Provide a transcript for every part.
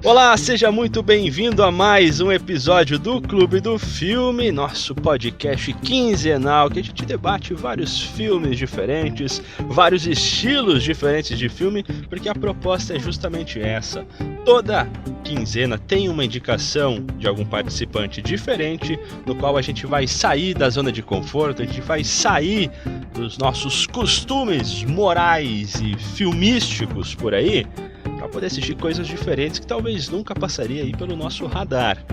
Olá, seja muito bem-vindo a mais um episódio do Clube do Filme, nosso podcast quinzenal que a gente debate vários filmes diferentes, vários estilos diferentes de filme, porque a proposta é justamente essa. Toda quinzena tem uma indicação de algum participante diferente, no qual a gente vai sair da zona de conforto, a gente vai sair dos nossos costumes morais e filmísticos por aí, para poder assistir coisas diferentes que talvez nunca passaria aí pelo nosso radar.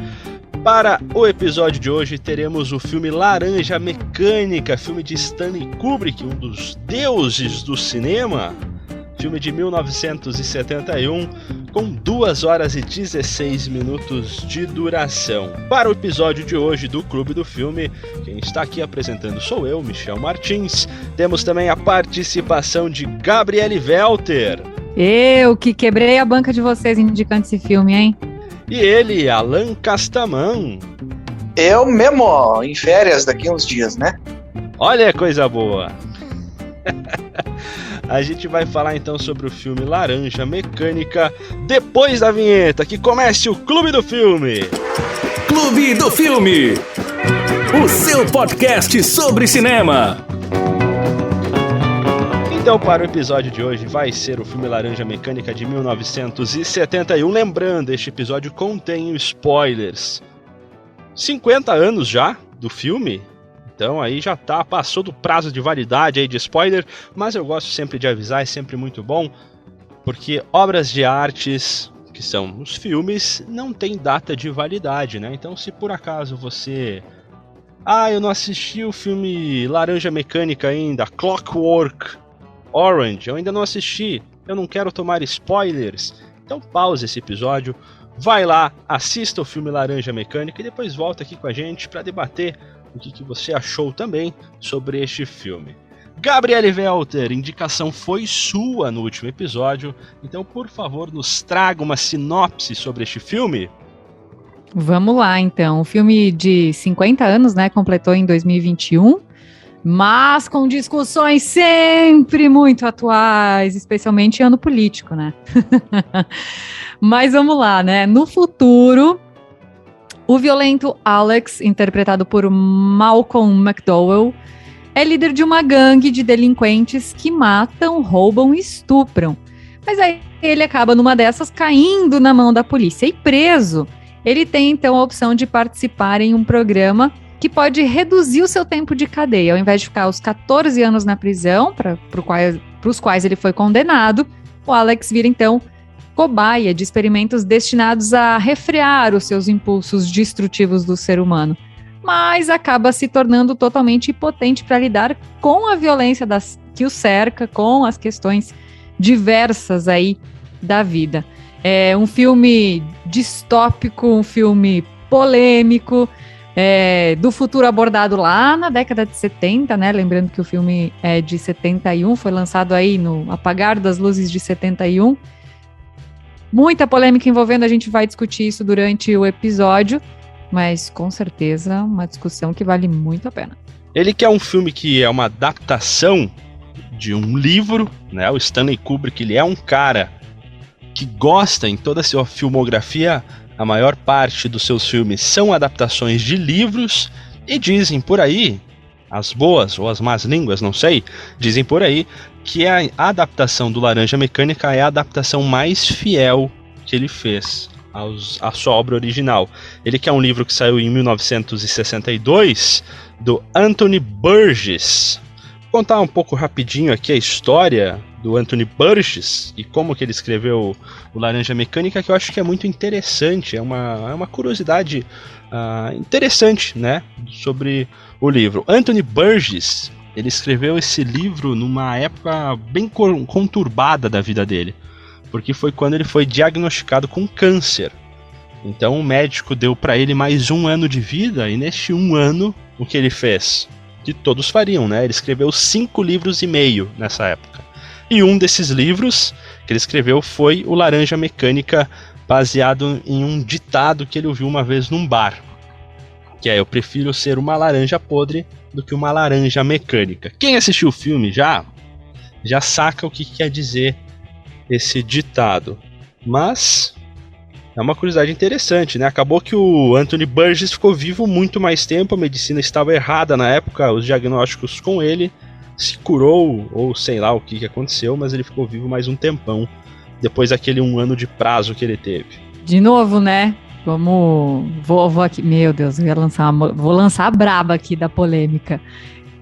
Para o episódio de hoje teremos o filme Laranja Mecânica, filme de Stanley Kubrick, um dos deuses do cinema, filme de 1971, com 2 horas e 16 minutos de duração. Para o episódio de hoje do Clube do Filme, quem está aqui apresentando sou eu, Michel Martins. Temos também a participação de Gabriele Welter. Eu que quebrei a banca de vocês indicando esse filme, hein? E ele, Alan Castaman. Eu mesmo, em férias daqui a uns dias, né? Olha que coisa boa! A gente vai falar então sobre o filme Laranja Mecânica depois da vinheta. Que comece o Clube do Filme! Clube do Filme, o seu podcast sobre cinema. Então, para o episódio de hoje vai ser o filme Laranja Mecânica de 1971. Lembrando, este episódio contém spoilers. 50 anos já do filme, então aí já passou do prazo de validade aí de spoiler, mas eu gosto sempre de avisar, é sempre muito bom, porque obras de artes, que são os filmes, não tem data de validade, né? Então, se por acaso você... eu não assisti o filme Laranja Mecânica ainda, Clockwork Orange, eu ainda não assisti, eu não quero tomar spoilers, então pause esse episódio, vai lá, assista o filme Laranja Mecânica e depois volta aqui com a gente para debater o que você achou também sobre este filme. Gabriele Welter, indicação foi sua no último episódio, então por favor nos traga uma sinopse sobre este filme. Vamos lá então, o filme de 50 anos, né, completou em 2021, mas com discussões sempre muito atuais, especialmente em ano político, né? Mas vamos lá, né? No futuro, o violento Alex, interpretado por Malcolm McDowell, é líder de uma gangue de delinquentes que matam, roubam e estupram. Mas aí ele acaba numa dessas caindo na mão da polícia e preso. Ele tem então a opção de participar em um programa que pode reduzir o seu tempo de cadeia. Ao invés de ficar os 14 anos na prisão, para os quais ele foi condenado, o Alex vira então cobaia de experimentos destinados a refrear os seus impulsos destrutivos do ser humano, mas acaba se tornando totalmente impotente para lidar com a violência que o cerca, com as questões diversas aí da vida. É um filme distópico, um filme polêmico, do futuro abordado lá na década de 70, né? Lembrando que o filme é de 71, foi lançado aí no apagar das luzes de 71. Muita polêmica envolvendo, a gente vai discutir isso durante o episódio, mas com certeza uma discussão que vale muito a pena. Ele que é um filme que é uma adaptação de um livro, né? O Stanley Kubrick, ele é um cara que gosta, em toda a sua filmografia, a maior parte dos seus filmes são adaptações de livros, e dizem por aí, as boas ou as más línguas, não sei, dizem por aí que a adaptação do Laranja Mecânica é a adaptação mais fiel que ele fez à sua obra original. Ele que é um livro que saiu em 1962, do Anthony Burgess. Vou contar um pouco rapidinho aqui a história do Anthony Burgess e como que ele escreveu o Laranja Mecânica, que eu acho que é muito interessante, é uma curiosidade interessante, né, sobre o livro. Anthony Burgess, ele escreveu esse livro numa época bem conturbada da vida dele, porque foi quando ele foi diagnosticado com câncer. Então o médico deu para ele mais 1 ano de vida, e neste 1 ano, o que ele fez? Que todos fariam, né? Ele escreveu 5,5 livros nessa época. E um desses livros que ele escreveu foi o Laranja Mecânica, baseado em um ditado que ele ouviu uma vez num bar, que é: eu prefiro ser uma laranja podre do que uma laranja mecânica. Quem assistiu o filme já saca o que quer dizer esse ditado. Mas É uma curiosidade interessante, né? Acabou que o Anthony Burgess ficou vivo muito mais tempo, a medicina estava errada na época, os diagnósticos com ele, se curou, ou sei lá o que aconteceu, mas ele ficou vivo mais um tempão, depois daquele 1 ano de prazo que ele teve. De novo, né? Vou aqui. Meu Deus, vou lançar a braba aqui da polêmica.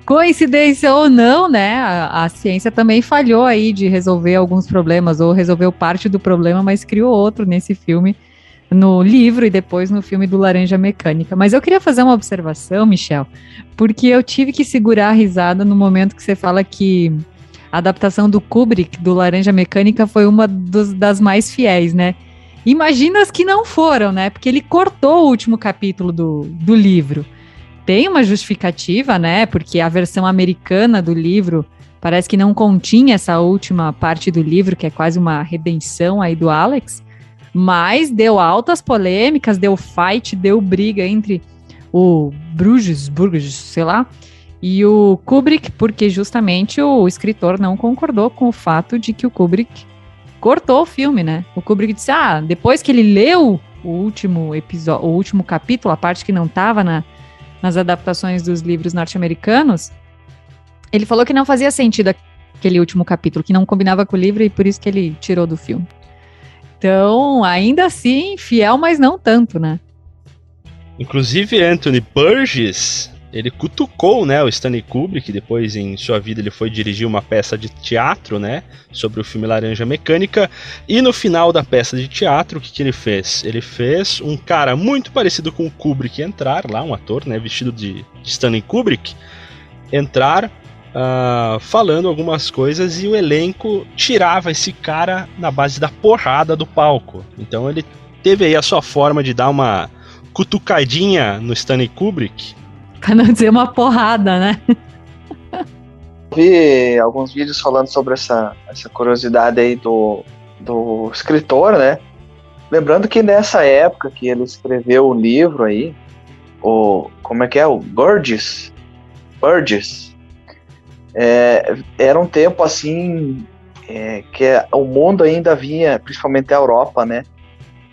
Coincidência ou não, né? A ciência também falhou aí de resolver alguns problemas, ou resolveu parte do problema, mas criou outro nesse filme, no livro e depois no filme do Laranja Mecânica. Mas eu queria fazer uma observação, Michel, porque eu tive que segurar a risada no momento que você fala que a adaptação do Kubrick, do Laranja Mecânica, foi uma das mais fiéis, né? Imagina as que não foram, né? Porque ele cortou o último capítulo do livro. Tem uma justificativa, né? Porque a versão americana do livro parece que não continha essa última parte do livro, que é quase uma redenção aí do Alex, mas deu altas polêmicas, deu fight, deu briga entre o Burgess, sei lá, e o Kubrick, porque justamente o escritor não concordou com o fato de que o Kubrick cortou o filme, né? O Kubrick disse, depois que ele leu o último episódio, o último capítulo, a parte que não estava nas adaptações dos livros norte-americanos, ele falou que não fazia sentido aquele último capítulo, que não combinava com o livro e por isso que ele tirou do filme. Então, ainda assim, fiel, mas não tanto, né? Inclusive, Anthony Burgess, ele cutucou, né, o Stanley Kubrick, depois em sua vida ele foi dirigir uma peça de teatro, né, sobre o filme Laranja Mecânica, e no final da peça de teatro, o que ele fez? Ele fez um cara muito parecido com o Kubrick entrar lá, um ator, né, vestido de Stanley Kubrick, entrar falando algumas coisas, e o elenco tirava esse cara na base da porrada do palco. Então ele teve aí a sua forma de dar uma cutucadinha no Stanley Kubrick, Pra não dizer uma porrada, né? Vi alguns vídeos falando sobre essa curiosidade aí do escritor, né? Lembrando que nessa época que ele escreveu o livro aí, como é que é? O Burgess, era um tempo assim, que o mundo ainda vinha, principalmente a Europa, né?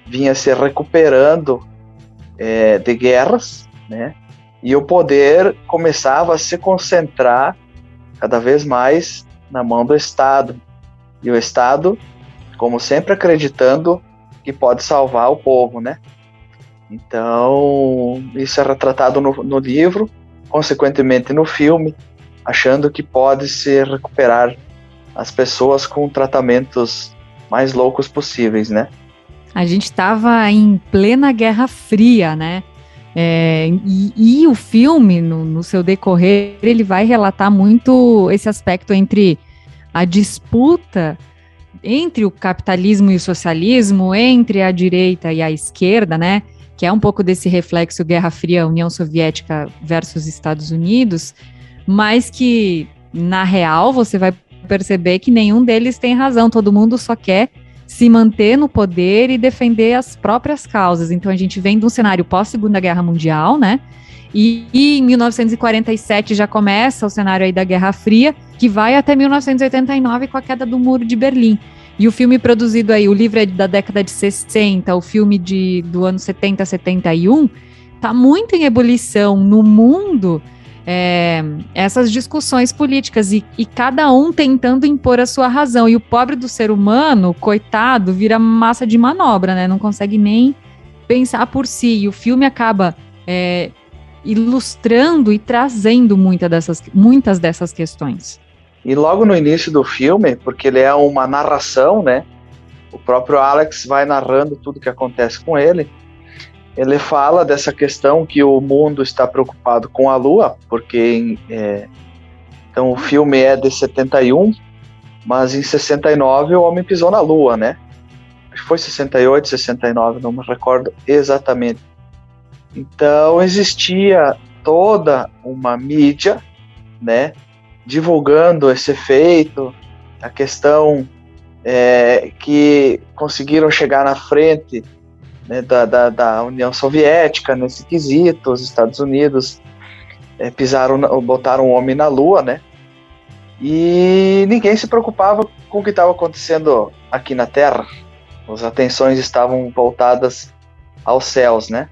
Vinha se recuperando de guerras, né? E o poder começava a se concentrar cada vez mais na mão do Estado. E o Estado, como sempre, acreditando que pode salvar o povo, né? Então, isso é retratado no livro, consequentemente no filme, achando que pode se recuperar as pessoas com tratamentos mais loucos possíveis, né? A gente estava em plena Guerra Fria, né? E o filme, no seu decorrer, ele vai relatar muito esse aspecto entre a disputa entre o capitalismo e o socialismo, entre a direita e a esquerda, né? Que é um pouco desse reflexo Guerra Fria, União Soviética versus Estados Unidos, mas que, na real, você vai perceber que nenhum deles tem razão, todo mundo só quer se manter no poder e defender as próprias causas. Então a gente vem de um cenário pós-Segunda Guerra Mundial, né? E em 1947 já começa o cenário aí da Guerra Fria, que vai até 1989 com a queda do Muro de Berlim. E o filme produzido aí, o livro é da década de 60, o filme do ano 70, 71, tá muito em ebulição no mundo, essas discussões políticas e cada um tentando impor a sua razão. E o pobre do ser humano, coitado, vira massa de manobra, né? Não consegue nem pensar por si. E o filme acaba ilustrando e trazendo muitas dessas questões. E logo no início do filme, porque ele é uma narração, né? O próprio Alex vai narrando tudo que acontece com ele. Ele fala dessa questão que o mundo está preocupado com a Lua, porque então o filme é de 71, mas em 69 o homem pisou na Lua, né? Foi 68, 69, não me recordo exatamente. Então existia toda uma mídia, né, divulgando esse feito, a questão que conseguiram chegar na frente, né, da União Soviética nesse quesito. Os Estados Unidos botaram o homem na Lua, né? E ninguém se preocupava com o que estava acontecendo aqui na Terra, As atenções estavam voltadas aos céus, né?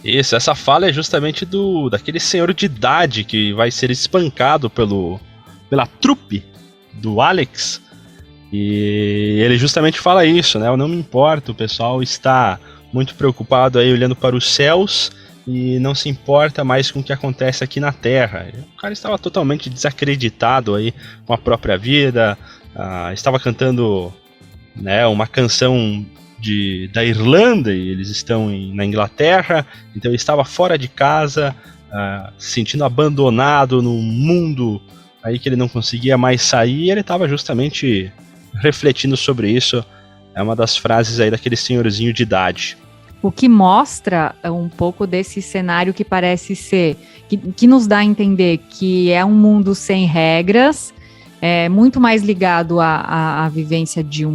Isso, essa fala é justamente daquele senhor de idade que vai ser espancado pela trupe do Alex. E ele justamente fala isso, né? Eu não me importo, o pessoal está muito preocupado aí olhando para os céus e não se importa mais com o que acontece aqui na Terra. O cara estava totalmente desacreditado aí com a própria vida, estava cantando, né, uma canção da Irlanda e eles estão na Inglaterra, então ele estava fora de casa, se sentindo abandonado num mundo aí que ele não conseguia mais sair, e ele estava justamente refletindo sobre isso. É uma das frases aí daquele senhorzinho de idade. O que mostra um pouco desse cenário que parece ser, que nos dá a entender que é um mundo sem regras, muito mais ligado à vivência de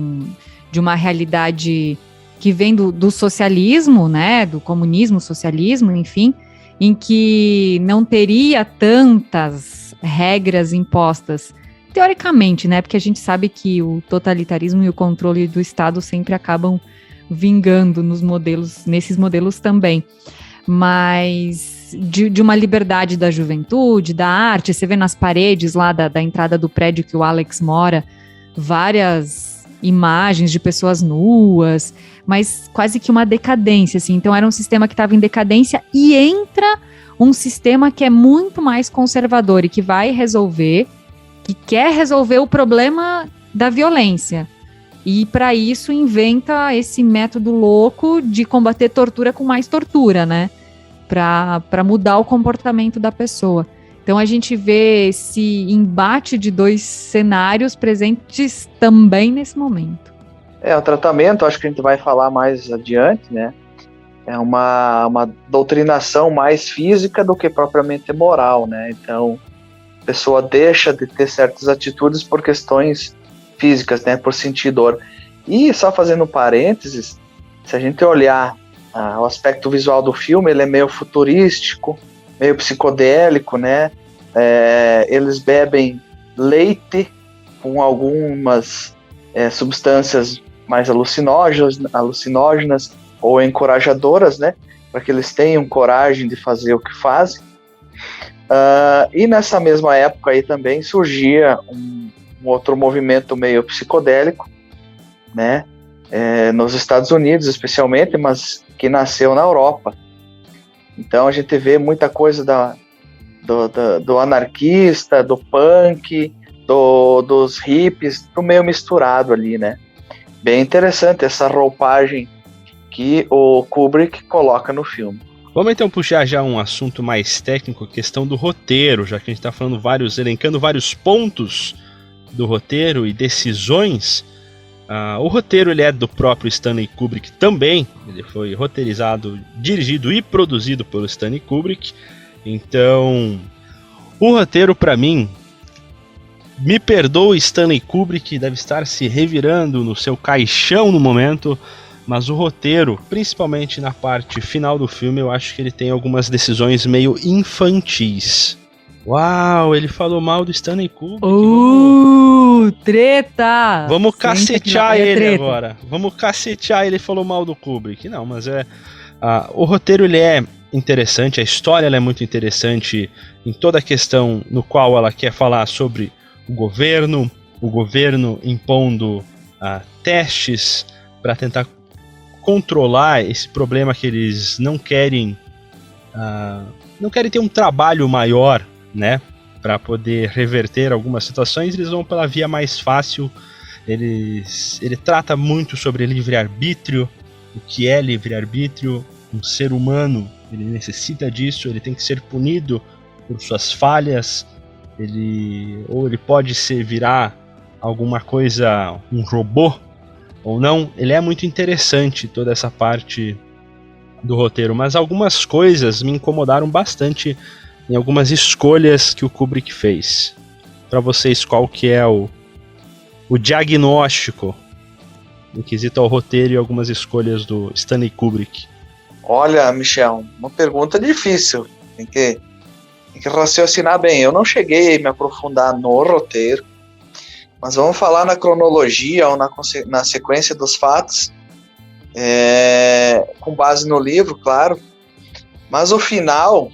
uma realidade que vem do socialismo, né, do comunismo, socialismo, enfim, em que não teria tantas regras impostas, teoricamente, né, porque a gente sabe que o totalitarismo e o controle do Estado sempre acabam vingando nesses modelos também, mas de uma liberdade da juventude, da arte. Você vê nas paredes lá da entrada do prédio que o Alex mora, várias imagens de pessoas nuas, mas quase que uma decadência, assim. Então era um sistema que estava em decadência e entra um sistema que é muito mais conservador e que quer resolver o problema da violência. E para isso inventa esse método louco de combater tortura com mais tortura, né? Para mudar o comportamento da pessoa. Então a gente vê esse embate de dois cenários presentes também nesse momento. O tratamento, acho que a gente vai falar mais adiante, né? É uma doutrinação mais física do que propriamente moral, né? Então a pessoa deixa de ter certas atitudes por questões físicas, né? Por sentir dor. E só fazendo um parênteses, se a gente olhar o aspecto visual do filme, ele é meio futurístico, meio psicodélico, né? Eles bebem leite com algumas substâncias mais alucinógenas ou encorajadoras, né? Para que eles tenham coragem de fazer o que fazem. E nessa mesma época aí também surgia um outro movimento meio psicodélico, né? Nos Estados Unidos especialmente, mas que nasceu na Europa. Então a gente vê muita coisa do anarquista, do punk, dos hippies, do meio misturado ali, né? Bem interessante essa roupagem que o Kubrick coloca no filme. Vamos então puxar já um assunto mais técnico, a questão do roteiro, já que a gente está falando elencando vários pontos do roteiro e decisões. O roteiro ele é do próprio Stanley Kubrick também. Ele foi roteirizado, dirigido e produzido pelo Stanley Kubrick. Então, o roteiro para mim, me perdoe Stanley Kubrick, deve estar se revirando no seu caixão no momento, mas o roteiro, principalmente na parte final do filme, eu acho que ele tem algumas decisões meio infantis. Uau, ele falou mal do Stanley Kubrick. Treta! Vamos cacetear ele agora. Vamos cacetear ele, falou mal do Kubrick. Não, mas o roteiro ele é interessante, a história ela é muito interessante em toda a questão no qual ela quer falar sobre o governo impondo testes para tentar controlar esse problema que eles não querem ter um trabalho maior, né, para poder reverter algumas situações. Eles vão pela via mais fácil. Ele trata muito sobre livre-arbítrio, o que é livre-arbítrio. Um ser humano, ele necessita disso, ele tem que ser punido por suas falhas, ele pode virar alguma coisa, um robô, ou não. Ele é muito interessante toda essa parte do roteiro, mas algumas coisas me incomodaram bastante em algumas escolhas que o Kubrick fez. Para vocês, qual que é o diagnóstico em quesito ao roteiro e algumas escolhas do Stanley Kubrick? Olha, Michel, uma pergunta difícil. Tem que raciocinar bem. Eu não cheguei a me aprofundar no roteiro. Mas vamos falar na cronologia ou na sequência dos fatos, com base no livro, claro. Mas o final,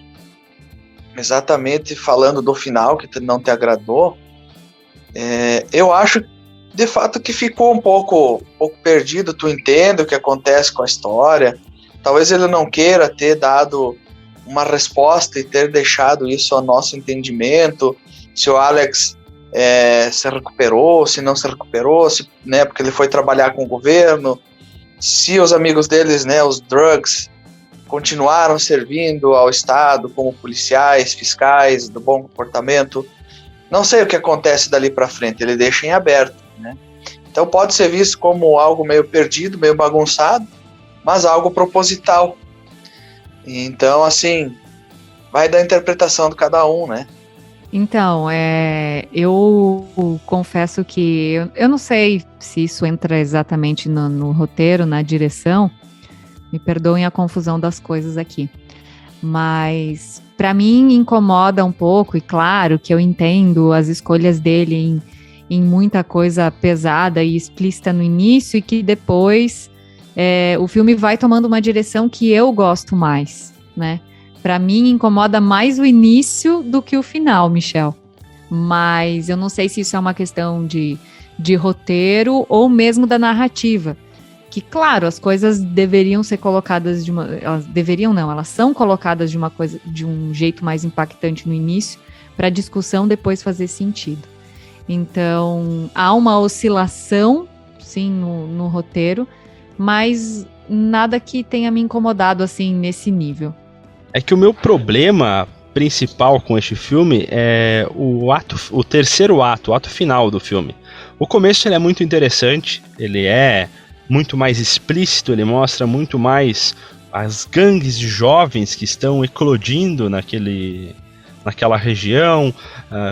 exatamente falando do final, que não te agradou, eu acho, de fato, que ficou um pouco perdido. Tu entende o que acontece com a história. Talvez ele não queira ter dado uma resposta e ter deixado isso ao nosso entendimento, se o Alex se recuperou, se não se recuperou, né, porque ele foi trabalhar com o governo, se os amigos deles, né, os Drugs, continuaram servindo ao Estado como policiais, fiscais do bom comportamento. Não sei o que acontece dali para frente, ele deixa em aberto, né? Então pode ser visto como algo meio perdido, meio bagunçado, mas algo proposital. Então, assim, vai da interpretação de cada um, né? Então, eu confesso que eu não sei se isso entra exatamente no roteiro, na direção. Me perdoem a confusão das coisas aqui. Mas, para mim, incomoda um pouco, e claro que eu entendo as escolhas dele em muita coisa pesada e explícita no início, e que depois o filme vai tomando uma direção que eu gosto mais, né? Para mim, incomoda mais o início do que o final, Michel. Mas eu não sei se isso é uma questão de roteiro ou mesmo da narrativa. Que, claro, as coisas deveriam ser colocadas elas são colocadas de um jeito mais impactante no início, para a discussão depois fazer sentido. Então, há uma oscilação, sim, no roteiro, mas nada que tenha me incomodado, assim, nesse nível. É que o meu problema principal com este filme é o terceiro ato, o ato final do filme. O começo ele é muito interessante, ele é muito mais explícito, ele mostra muito mais as gangues de jovens que estão eclodindo naquela região,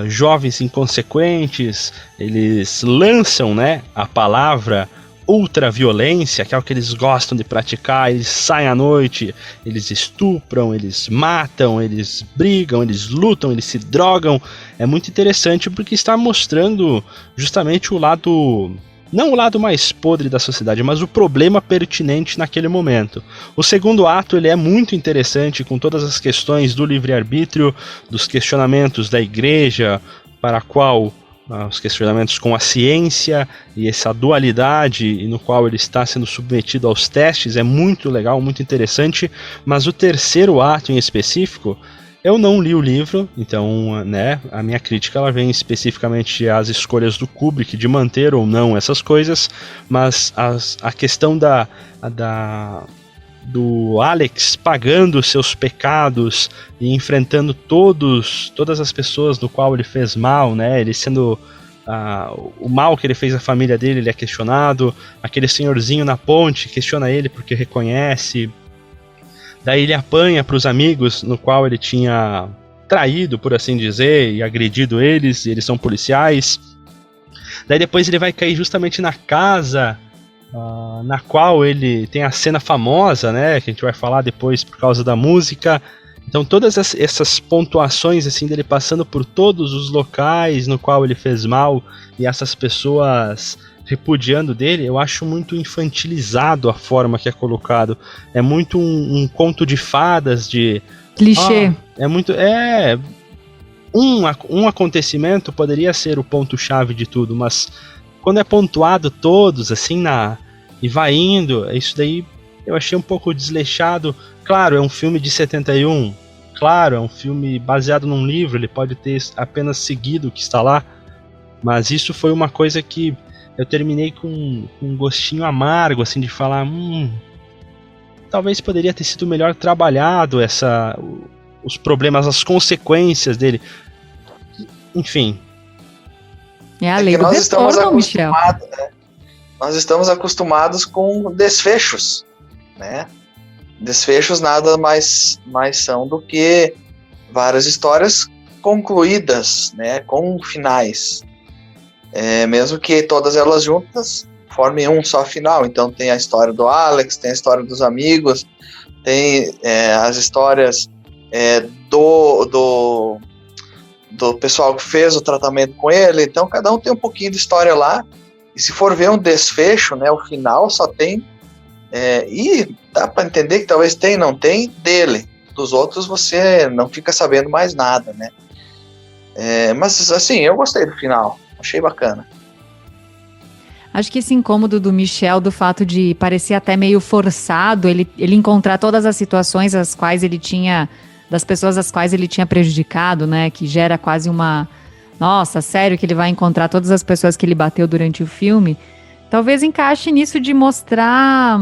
jovens inconsequentes, eles lançam, né, a palavra ultraviolência, que é o que eles gostam de praticar. Eles saem à noite, eles estupram, eles matam, eles brigam, eles lutam, eles se drogam. É muito interessante porque está mostrando justamente o lado, não o lado mais podre da sociedade, mas o problema pertinente naquele momento. O segundo ato ele é muito interessante, com todas as questões do livre-arbítrio, dos questionamentos da igreja, para a qual os questionamentos com a ciência e essa dualidade no qual ele está sendo submetido aos testes. É muito legal, muito interessante. Mas o terceiro ato em específico, eu não li o livro, então, né, a minha crítica ela vem especificamente às escolhas do Kubrick de manter ou não essas coisas, mas a questão do Alex pagando seus pecados e enfrentando todas as pessoas do qual ele fez mal, né? Ele sendo o mal que ele fez à família dele, ele é questionado. Aquele senhorzinho na ponte questiona ele porque reconhece. Daí ele apanha para os amigos no qual ele tinha traído, por assim dizer, e agredido eles, e eles são policiais. Daí depois ele vai cair justamente na casa na qual ele tem a cena famosa, né, que a gente vai falar depois por causa da música. Então todas essas pontuações assim dele passando por todos os locais no qual ele fez mal e essas pessoas repudiando dele, eu acho muito infantilizado a forma que é colocado. É muito um conto de fadas, de clichê. É muito um acontecimento poderia ser o ponto-chave de tudo, mas quando é pontuado todos, assim, e vai indo, isso daí eu achei um pouco desleixado. Claro, é um filme de 71, claro, é um filme baseado num livro, ele pode ter apenas seguido o que está lá, mas isso foi uma coisa que eu terminei com um gostinho amargo, assim, de falar, talvez poderia ter sido melhor trabalhado os problemas, as consequências dele. Enfim. É a lei do retorno, Michel. Né? Nós estamos acostumados com desfechos, né? Desfechos nada mais são do que várias histórias concluídas, né? Com finais. Mesmo que todas elas juntas formem um só final. Então tem a história do Alex, tem a história dos amigos, tem as histórias do pessoal que fez o tratamento com ele, então cada um tem um pouquinho de história lá, e se for ver um desfecho, né, o final só tem, e dá para entender que talvez tem, não tem, dele. Dos outros você não fica sabendo mais nada, né? Mas assim, eu gostei do final, achei bacana. Acho que esse incômodo do Michel, do fato de parecer até meio forçado, ele encontrar todas as situações as quais ele tinha, das pessoas as quais ele tinha prejudicado, né? Que gera quase uma... Nossa, sério que ele vai encontrar todas as pessoas que ele bateu durante o filme? Talvez encaixe nisso de mostrar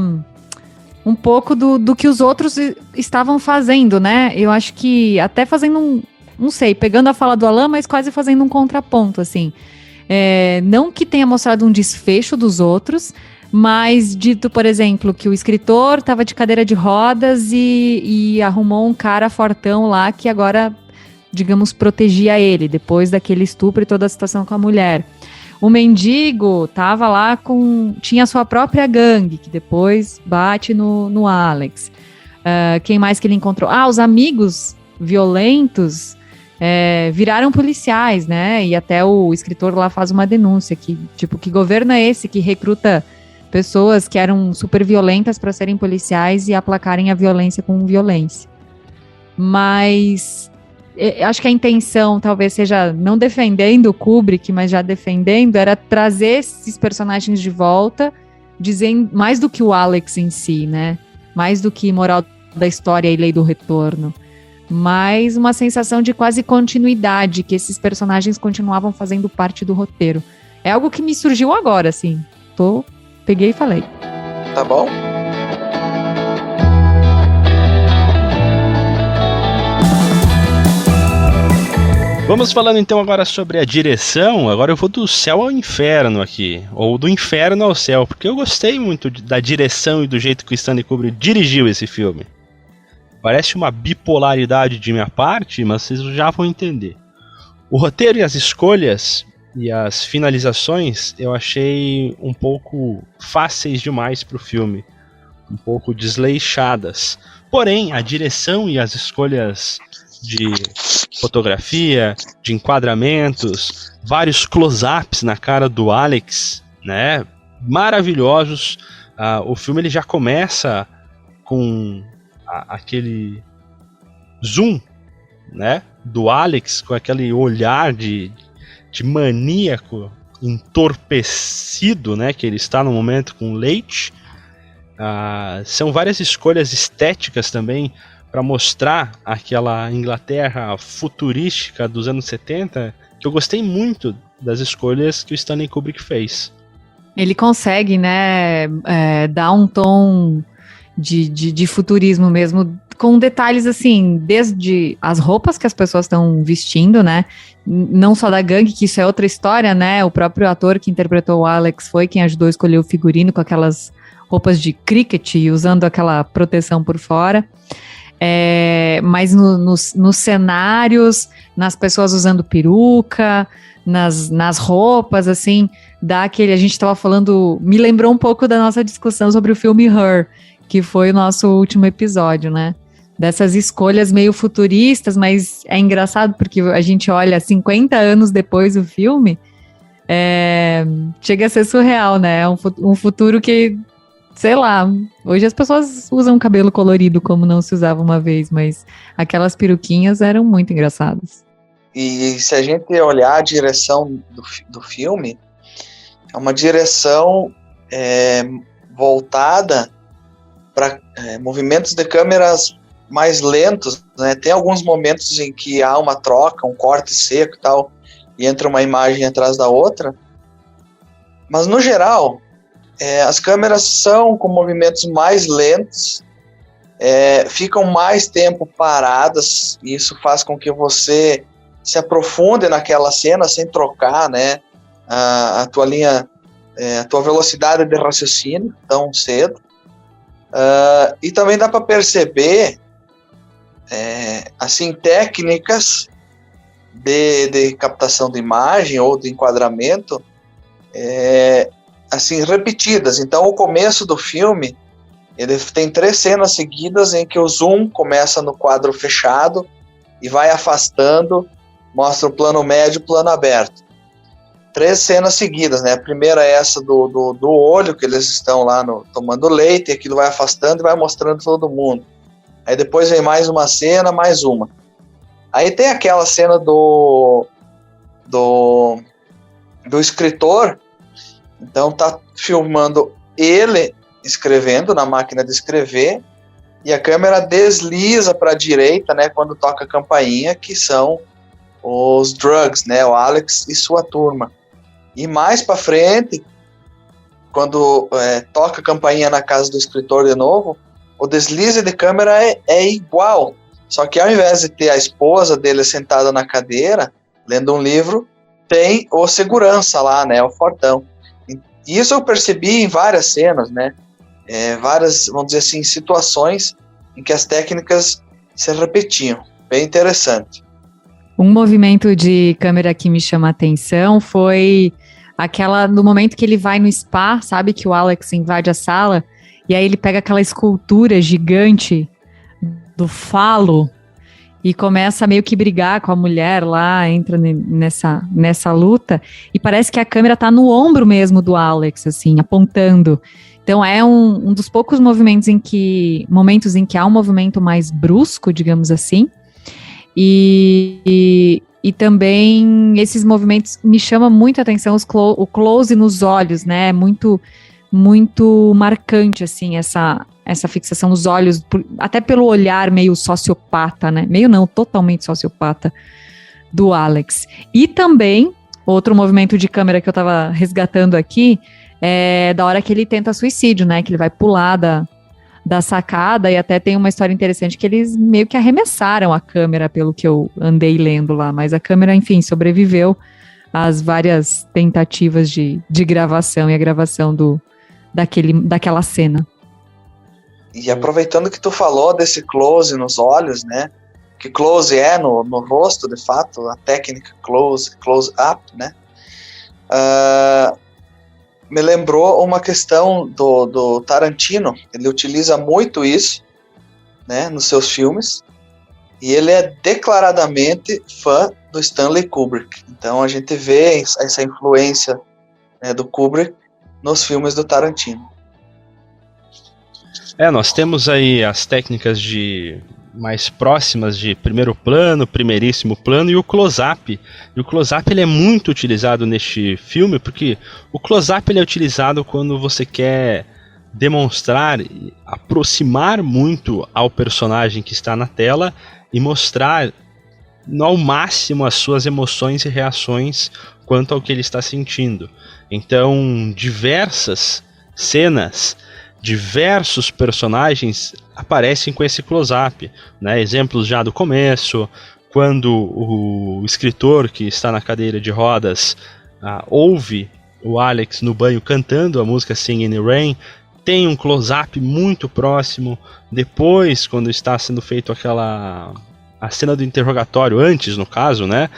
um pouco do que os outros estavam fazendo, né? Eu acho que até fazendo não sei, pegando a fala do Alan, mas quase fazendo um contraponto, assim. Não que tenha mostrado um desfecho dos outros, mas dito, por exemplo, que o escritor estava de cadeira de rodas e arrumou um cara fortão lá que agora, digamos, protegia ele, depois daquele estupro e toda a situação com a mulher. O mendigo estava lá tinha a sua própria gangue, que depois bate no Alex. Quem mais que ele encontrou? Os amigos violentos viraram policiais, né? E até o escritor lá faz uma denúncia que governo é esse que recruta pessoas que eram super violentas para serem policiais e aplacarem a violência com violência. Mas acho que a intenção talvez seja, não defendendo o Kubrick, mas já defendendo, era trazer esses personagens de volta, dizendo mais do que o Alex em si, né? Mais do que moral da história e lei do retorno. Mas uma sensação de quase continuidade, que esses personagens continuavam fazendo parte do roteiro. É algo que me surgiu agora, assim. Peguei e falei. Tá bom. Vamos falando então agora sobre a direção. Agora eu vou do céu ao inferno aqui, ou do inferno ao céu, porque eu gostei muito da direção e do jeito que o Stanley Kubrick dirigiu esse filme. Parece uma bipolaridade de minha parte, mas vocês já vão entender. O roteiro e as escolhas e as finalizações eu achei um pouco fáceis demais para o filme, um pouco desleixadas. Porém, a direção e as escolhas de fotografia, de enquadramentos, vários close-ups na cara do Alex, né, maravilhosos. O filme ele já começa com aquele zoom, né, do Alex com aquele olhar de maníaco entorpecido, né, que ele está no momento com leite. São várias escolhas estéticas também para mostrar aquela Inglaterra futurística dos anos 70, que eu gostei muito das escolhas que o Stanley Kubrick fez. Ele consegue, né, dar um tom de futurismo mesmo, com detalhes assim, desde as roupas que as pessoas estão vestindo, né, não só da gangue, que isso é outra história, né, o próprio ator que interpretou o Alex foi quem ajudou a escolher o figurino com aquelas roupas de cricket e usando aquela proteção por fora. Mas nos cenários, nas pessoas usando peruca, nas roupas, assim, a gente estava falando, me lembrou um pouco da nossa discussão sobre o filme Her, que foi o nosso último episódio, né? Dessas escolhas meio futuristas, mas é engraçado porque a gente olha 50 anos depois do filme, chega a ser surreal, né? Um futuro que, sei lá, hoje as pessoas usam cabelo colorido como não se usava uma vez, mas aquelas peruquinhas eram muito engraçadas. E se a gente olhar a direção do filme, é uma direção voltada para movimentos de câmeras mais lentos, né? Tem alguns momentos em que há uma troca, um corte seco e tal, e entra uma imagem atrás da outra, mas no geral as câmeras são com movimentos mais lentos, ficam mais tempo paradas, e isso faz com que você se aprofunde naquela cena sem trocar, né, a tua linha, a tua velocidade de raciocínio tão cedo. E também dá para perceber assim, técnicas de captação de imagem ou de enquadramento assim, repetidas. Então o começo do filme ele tem 3 cenas seguidas em que o zoom começa no quadro fechado e vai afastando mostra o plano médio e o plano aberto. 3 cenas seguidas, né? A primeira é essa do olho, que eles estão lá tomando leite, e aquilo vai afastando e vai mostrando todo mundo. Aí depois vem mais uma cena, mais uma. Aí tem aquela cena do escritor, então tá filmando ele escrevendo na máquina de escrever, e a câmera desliza para a direita, né, quando toca a campainha, que são os Drugs, né, o Alex e sua turma. E mais para frente, quando toca a campainha na casa do escritor de novo, o deslize de câmera é igual, só que ao invés de ter a esposa dele sentada na cadeira, lendo um livro, tem o segurança lá, né, o fortão. E isso eu percebi em várias cenas, né, várias, vamos dizer assim, situações em que as técnicas se repetiam. Bem interessante. Um movimento de câmera que me chama a atenção foi aquela, no momento que ele vai no spa, sabe, que o Alex invade a sala, e aí ele pega aquela escultura gigante do falo e começa a meio que brigar com a mulher lá, entra nessa luta, e parece que a câmera tá no ombro mesmo do Alex, assim, apontando. Então é um dos poucos momentos em que há um movimento mais brusco, digamos assim, e também esses movimentos me chamam muito a atenção, o close nos olhos, né, muito marcante, assim, essa fixação nos olhos, até pelo olhar meio sociopata, né, meio não, totalmente sociopata do Alex. E também, outro movimento de câmera que eu tava resgatando aqui, é da hora que ele tenta suicídio, né, que ele vai pular da sacada, e até tem uma história interessante que eles meio que arremessaram a câmera, pelo que eu andei lendo lá, mas a câmera, enfim, sobreviveu às várias tentativas de gravação e a gravação daquela cena. E aproveitando que tu falou desse close nos olhos, né, que close é no rosto, de fato, a técnica close up, né, me lembrou uma questão do Tarantino. Ele utiliza muito isso, né, nos seus filmes, e ele é declaradamente fã do Stanley Kubrick. Então a gente vê essa influência, né, do Kubrick nos filmes do Tarantino. Nós temos aí as técnicas mais próximas de primeiro plano, primeiríssimo plano e o close-up. E o close-up ele é muito utilizado neste filme, porque o close-up ele é utilizado quando você quer demonstrar, aproximar muito ao personagem que está na tela e mostrar ao máximo as suas emoções e reações quanto ao que ele está sentindo. Então, diversas cenas, diversos personagens aparecem com esse close-up, né? Exemplos já do começo, quando o escritor que está na cadeira de rodas ouve o Alex no banho cantando a música Singing in the Rain, tem um close-up muito próximo. Depois, quando está sendo feito a cena do interrogatório, antes no caso, né?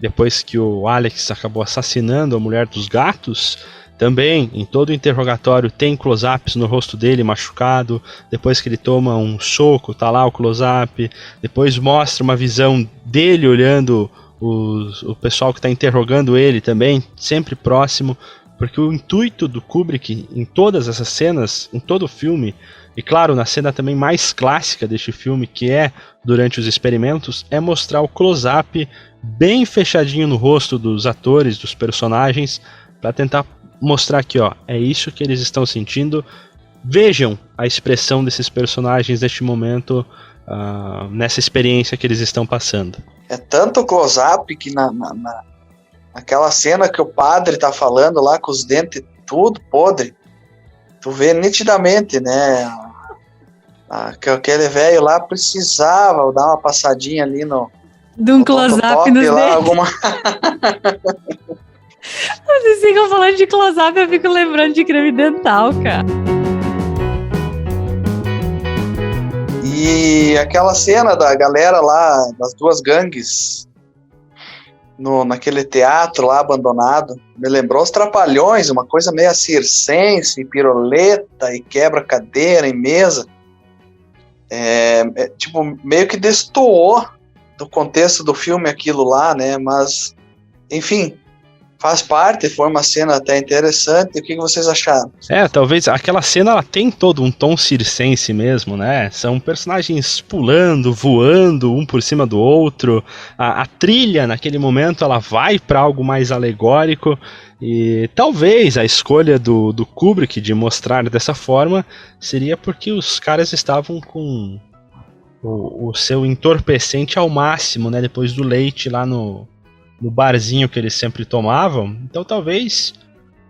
Depois que o Alex acabou assassinando a mulher dos gatos, também, em todo o interrogatório, tem close-ups no rosto dele machucado. Depois que ele toma um soco, tá lá o close-up. Depois mostra uma visão dele olhando o pessoal que está interrogando ele também, sempre próximo. Porque o intuito do Kubrick em todas essas cenas, em todo o filme, e claro, na cena também mais clássica deste filme, que é durante os experimentos, é mostrar o close-up bem fechadinho no rosto dos atores, dos personagens, para tentar mostrar aqui, ó, é isso que eles estão sentindo. Vejam a expressão desses personagens neste momento, nessa experiência que eles estão passando. É tanto close-up que naquela cena que o padre tá falando lá, com os dentes tudo podre, tu vê nitidamente, né, que aquele velho lá precisava dar uma passadinha ali de um close-up nos dentes. Vocês ficam falando de close-up, eu fico lembrando de creme dental, cara. E aquela cena da galera lá, das duas gangues, naquele teatro lá abandonado, me lembrou os Trapalhões, uma coisa meio circense, piroleta e quebra cadeira e mesa. Tipo, meio que destoou do contexto do filme aquilo lá, né? Mas, enfim, faz parte, foi uma cena até interessante. O que vocês acharam? Talvez aquela cena ela tem todo um tom circense mesmo, né? São personagens pulando, voando, um por cima do outro. A trilha, naquele momento, ela vai para algo mais alegórico. E talvez a escolha do Kubrick de mostrar dessa forma seria porque os caras estavam com o seu entorpecente ao máximo, né? Depois do leite lá no barzinho que eles sempre tomavam. Então talvez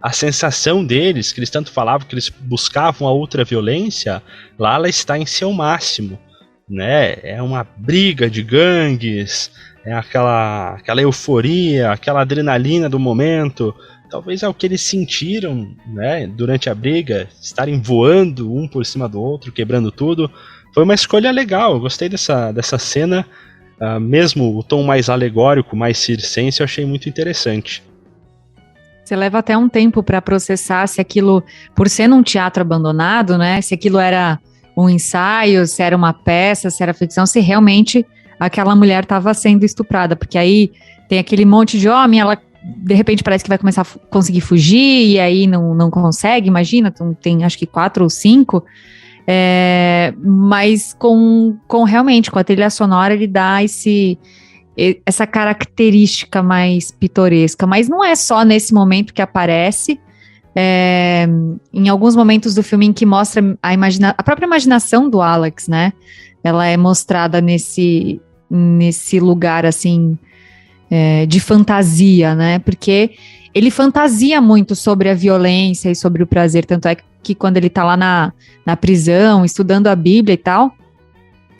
a sensação deles, que eles tanto falavam que eles buscavam a ultraviolência, lá ela está em seu máximo, né? É uma briga de gangues, é aquela euforia, aquela adrenalina do momento. Talvez é o que eles sentiram, né, durante a briga, estarem voando um por cima do outro, quebrando tudo. Foi uma escolha legal, eu gostei dessa cena. Mesmo o tom mais alegórico, mais circense, eu achei muito interessante. Você leva até um tempo para processar se aquilo, por ser num teatro abandonado, né? Se aquilo era um ensaio, se era uma peça, se era ficção, se realmente aquela mulher estava sendo estuprada. Porque aí tem aquele monte de homem, ela de repente parece que vai começar a conseguir fugir, e aí não consegue, imagina, tem acho que 4 ou 5. Mas realmente, com a trilha sonora, ele dá essa característica mais pitoresca, mas não é só nesse momento que aparece. Em alguns momentos do filme em que mostra a própria imaginação do Alex, né? Ela é mostrada nesse lugar, assim, de fantasia, né? Porque ele fantasia muito sobre a violência e sobre o prazer, tanto é que quando ele tá lá na prisão, estudando a Bíblia e tal,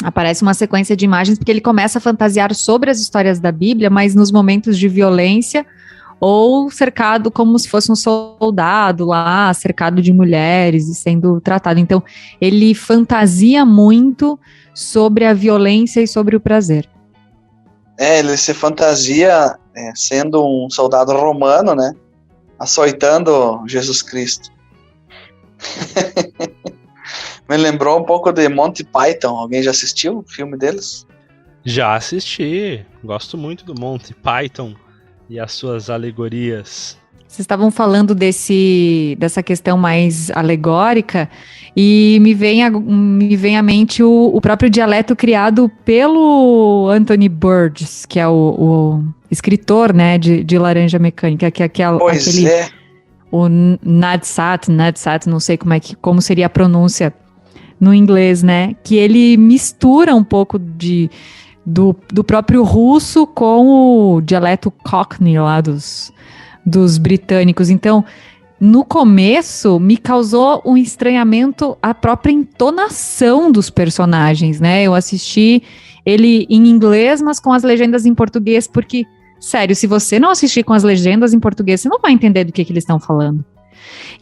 aparece uma sequência de imagens, porque ele começa a fantasiar sobre as histórias da Bíblia, mas nos momentos de violência, ou cercado como se fosse um soldado lá, cercado de mulheres e sendo tratado. Então, ele fantasia muito sobre a violência e sobre o prazer. Ele se fantasia sendo um soldado romano, né? Açoitando Jesus Cristo. Me lembrou um pouco de Monty Python. Alguém já assistiu o filme deles? Já assisti. Gosto muito do Monty Python e as suas alegorias. Vocês estavam falando dessa questão mais alegórica, e me vem à mente o próprio dialeto criado pelo Anthony Burgess, que é o escritor, né, de Laranja Mecânica, que é aquele... O Nadsat, não sei como seria a pronúncia no inglês, né? Que ele mistura um pouco do próprio russo com o dialeto Cockney lá dos britânicos. Então, no começo, me causou um estranhamento a própria entonação dos personagens, né? Eu assisti ele em inglês, mas com as legendas em português, porque... Sério, se você não assistir com as legendas em português, você não vai entender do que eles estão falando.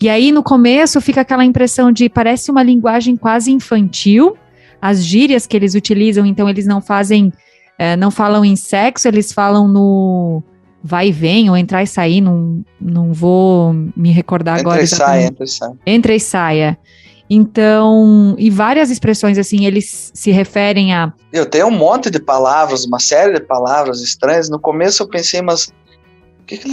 E aí, no começo, fica aquela impressão de parece uma linguagem quase infantil, as gírias que eles utilizam, então eles não falam em sexo, eles falam no vai e vem, ou entrar e sair, não vou me recordar agora exatamente. Entra e saia. Então, e várias expressões, assim, eles se referem a... Eu tenho um monte de palavras, uma série de palavras estranhas. No começo eu pensei, mas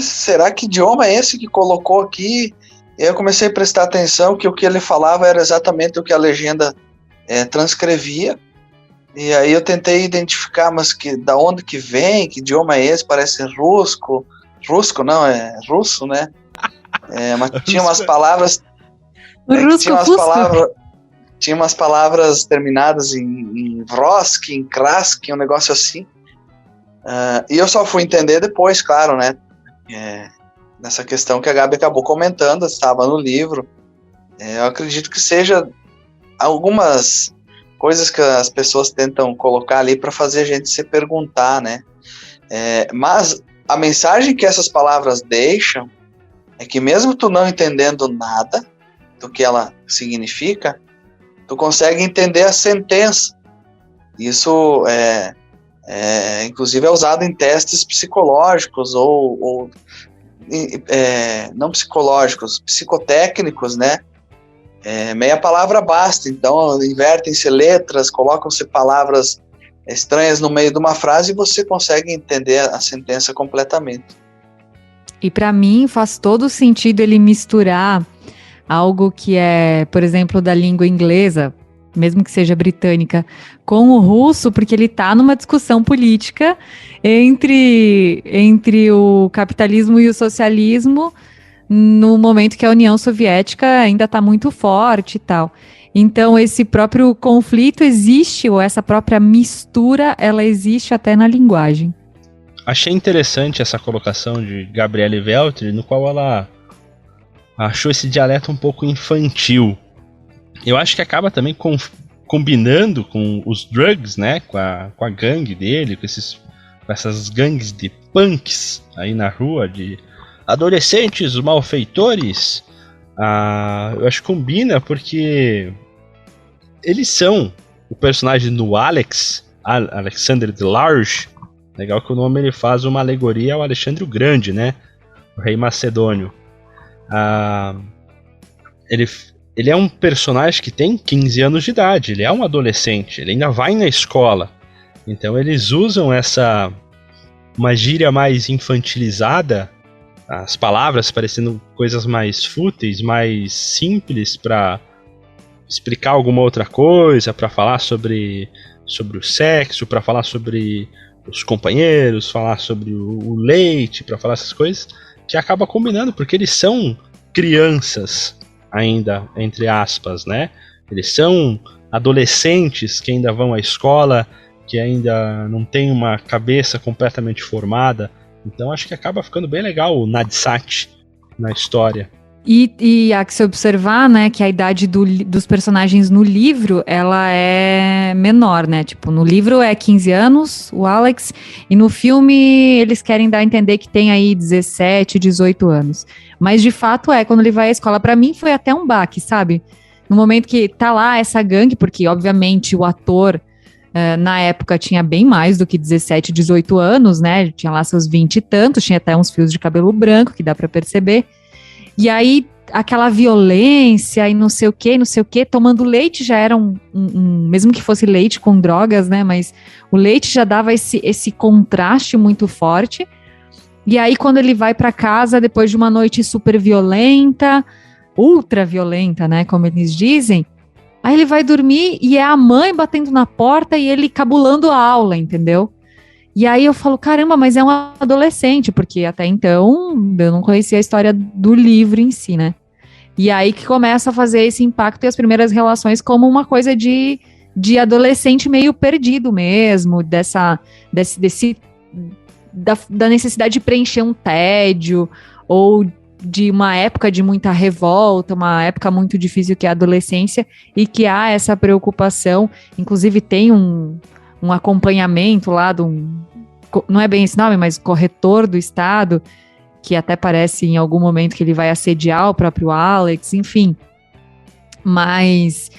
será que idioma é esse que colocou aqui? E aí eu comecei a prestar atenção que o que ele falava era exatamente o que a legenda transcrevia. E aí eu tentei identificar, mas da onde que vem, que idioma é esse? Parece rusco. Rusco não, é russo, né? Mas tinha umas palavras... Tinha umas palavras terminadas em vrosk, em krask, um negócio assim. E eu só fui entender depois, claro, né? Nessa questão que a Gabi acabou comentando, estava no livro. Eu acredito que seja algumas coisas que as pessoas tentam colocar ali para fazer a gente se perguntar, né? Mas a mensagem que essas palavras deixam é que mesmo tu não entendendo nada do que ela significa, tu consegue entender a sentença. Isso inclusive é usado em testes psicológicos ou não psicológicos, psicotécnicos, né? Meia palavra basta, então invertem-se letras, colocam-se palavras estranhas no meio de uma frase e você consegue entender a sentença completamente. E para mim faz todo sentido ele misturar algo que é, por exemplo, da língua inglesa, mesmo que seja britânica, com o russo, porque ele está numa discussão política entre o capitalismo e o socialismo no momento que a União Soviética ainda está muito forte e tal. Então, esse próprio conflito existe, ou essa própria mistura, ela existe até na linguagem. Achei interessante essa colocação de Gabriele Veltri, no qual ela achou esse dialeto um pouco infantil. Eu acho que acaba também combinando com os drugs, né? Com a gangue dele, com essas gangues de punks aí na rua, de adolescentes malfeitores. Eu acho que combina porque eles são o personagem do Alexander the Large. Legal que o nome ele faz uma alegoria ao Alexandre o Grande, né? O rei macedônio. Ele é um personagem que tem 15 anos de idade, ele é um adolescente, ele ainda vai na escola. Então eles usam uma gíria mais infantilizada, as palavras parecendo coisas mais fúteis, mais simples para explicar alguma outra coisa, para falar sobre o sexo, para falar sobre os companheiros, falar sobre o leite, para falar essas coisas, que acaba combinando, porque eles são crianças ainda, entre aspas, né? Eles são adolescentes que ainda vão à escola, que ainda não tem uma cabeça completamente formada. Então acho que acaba ficando bem legal o Nadsat na história. E há que se observar, né, que a idade dos personagens no livro, ela é menor, né? Tipo, no livro é 15 anos, o Alex, e no filme eles querem dar a entender que tem aí 17, 18 anos. Mas de fato quando ele vai à escola, pra mim foi até um baque, sabe? No momento que tá lá essa gangue, porque obviamente o ator na época tinha bem mais do que 17, 18 anos, né? Ele tinha lá seus 20 e tantos, tinha até uns fios de cabelo branco, que dá pra perceber. E aí, aquela violência e não sei o que, tomando leite já era mesmo que fosse leite com drogas, né, mas o leite já dava esse contraste muito forte. E aí, quando ele vai para casa, depois de uma noite super violenta, ultra violenta, né, como eles dizem, aí ele vai dormir e é a mãe batendo na porta e ele cabulando a aula, entendeu? E aí eu falo, caramba, mas é um adolescente, porque até então eu não conhecia a história do livro em si, né? E aí que começa a fazer esse impacto e as primeiras relações como uma coisa de adolescente meio perdido mesmo, da necessidade de preencher um tédio, ou de uma época de muita revolta, uma época muito difícil que é a adolescência, e que há essa preocupação, inclusive tem um acompanhamento lá não é bem esse nome, mas corretor do estado, que até parece em algum momento que ele vai assediar o próprio Alex, enfim. Mas,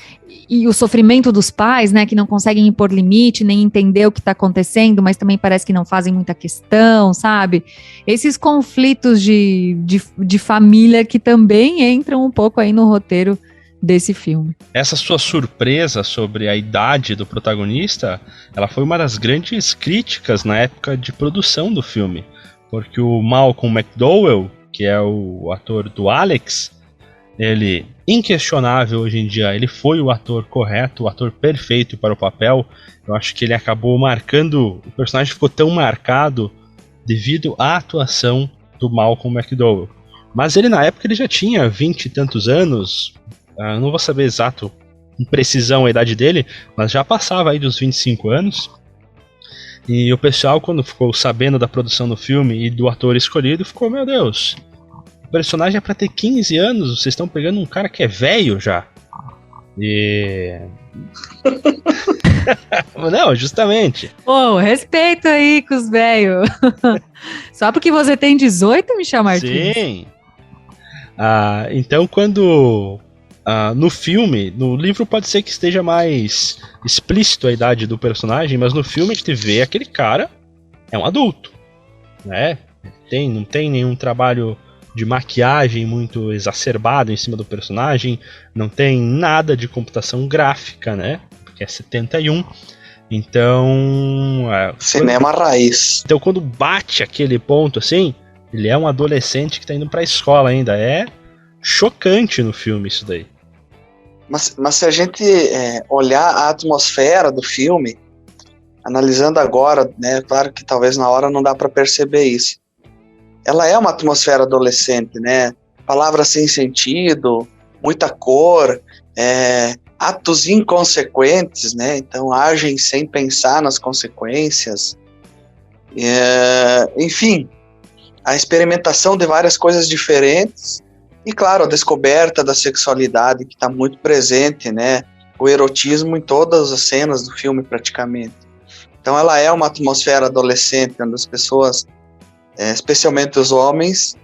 e o sofrimento dos pais, né, que não conseguem impor limite, nem entender o que está acontecendo, mas também parece que não fazem muita questão, sabe? Esses conflitos de família que também entram um pouco aí no roteiro desse filme. Essa sua surpresa sobre a idade do protagonista, ela foi uma das grandes críticas na época de produção do filme, porque o Malcolm McDowell, que é o ator do Alex, ele, inquestionável hoje em dia, ele foi o ator correto, o ator perfeito para o papel. Eu acho que ele acabou marcando, o personagem ficou tão marcado devido à atuação do Malcolm McDowell. Mas ele na época ele já tinha 20 e tantos anos, não vou saber exato, com precisão a idade dele, mas já passava aí dos 25 anos. E o pessoal, quando ficou sabendo da produção do filme e do ator escolhido, ficou, meu Deus, o personagem é pra ter 15 anos, vocês estão pegando um cara que é velho já. E... Não, justamente. Pô, respeito aí com os velhos. Só porque você tem 18, Michel Martins? Sim. Então, quando... no filme, no livro pode ser que esteja mais explícito a idade do personagem, mas no filme a gente vê aquele cara é um adulto, né? Não tem nenhum trabalho de maquiagem muito exacerbado em cima do personagem, não tem nada de computação gráfica, né? Porque é 71. Então... Cinema raiz. Então quando bate aquele ponto assim, ele é um adolescente que tá indo pra escola ainda. É chocante no filme isso daí. Mas se a gente olhar a atmosfera do filme, analisando agora, né, claro que talvez na hora não dá para perceber isso. Ela é uma atmosfera adolescente, né? Palavras sem sentido, muita cor, atos inconsequentes, né? Então agem sem pensar nas consequências. Enfim, a experimentação de várias coisas diferentes e, claro, a descoberta da sexualidade que está muito presente, né? O erotismo em todas as cenas do filme praticamente. Então ela é uma atmosfera adolescente, onde as pessoas, especialmente os homens,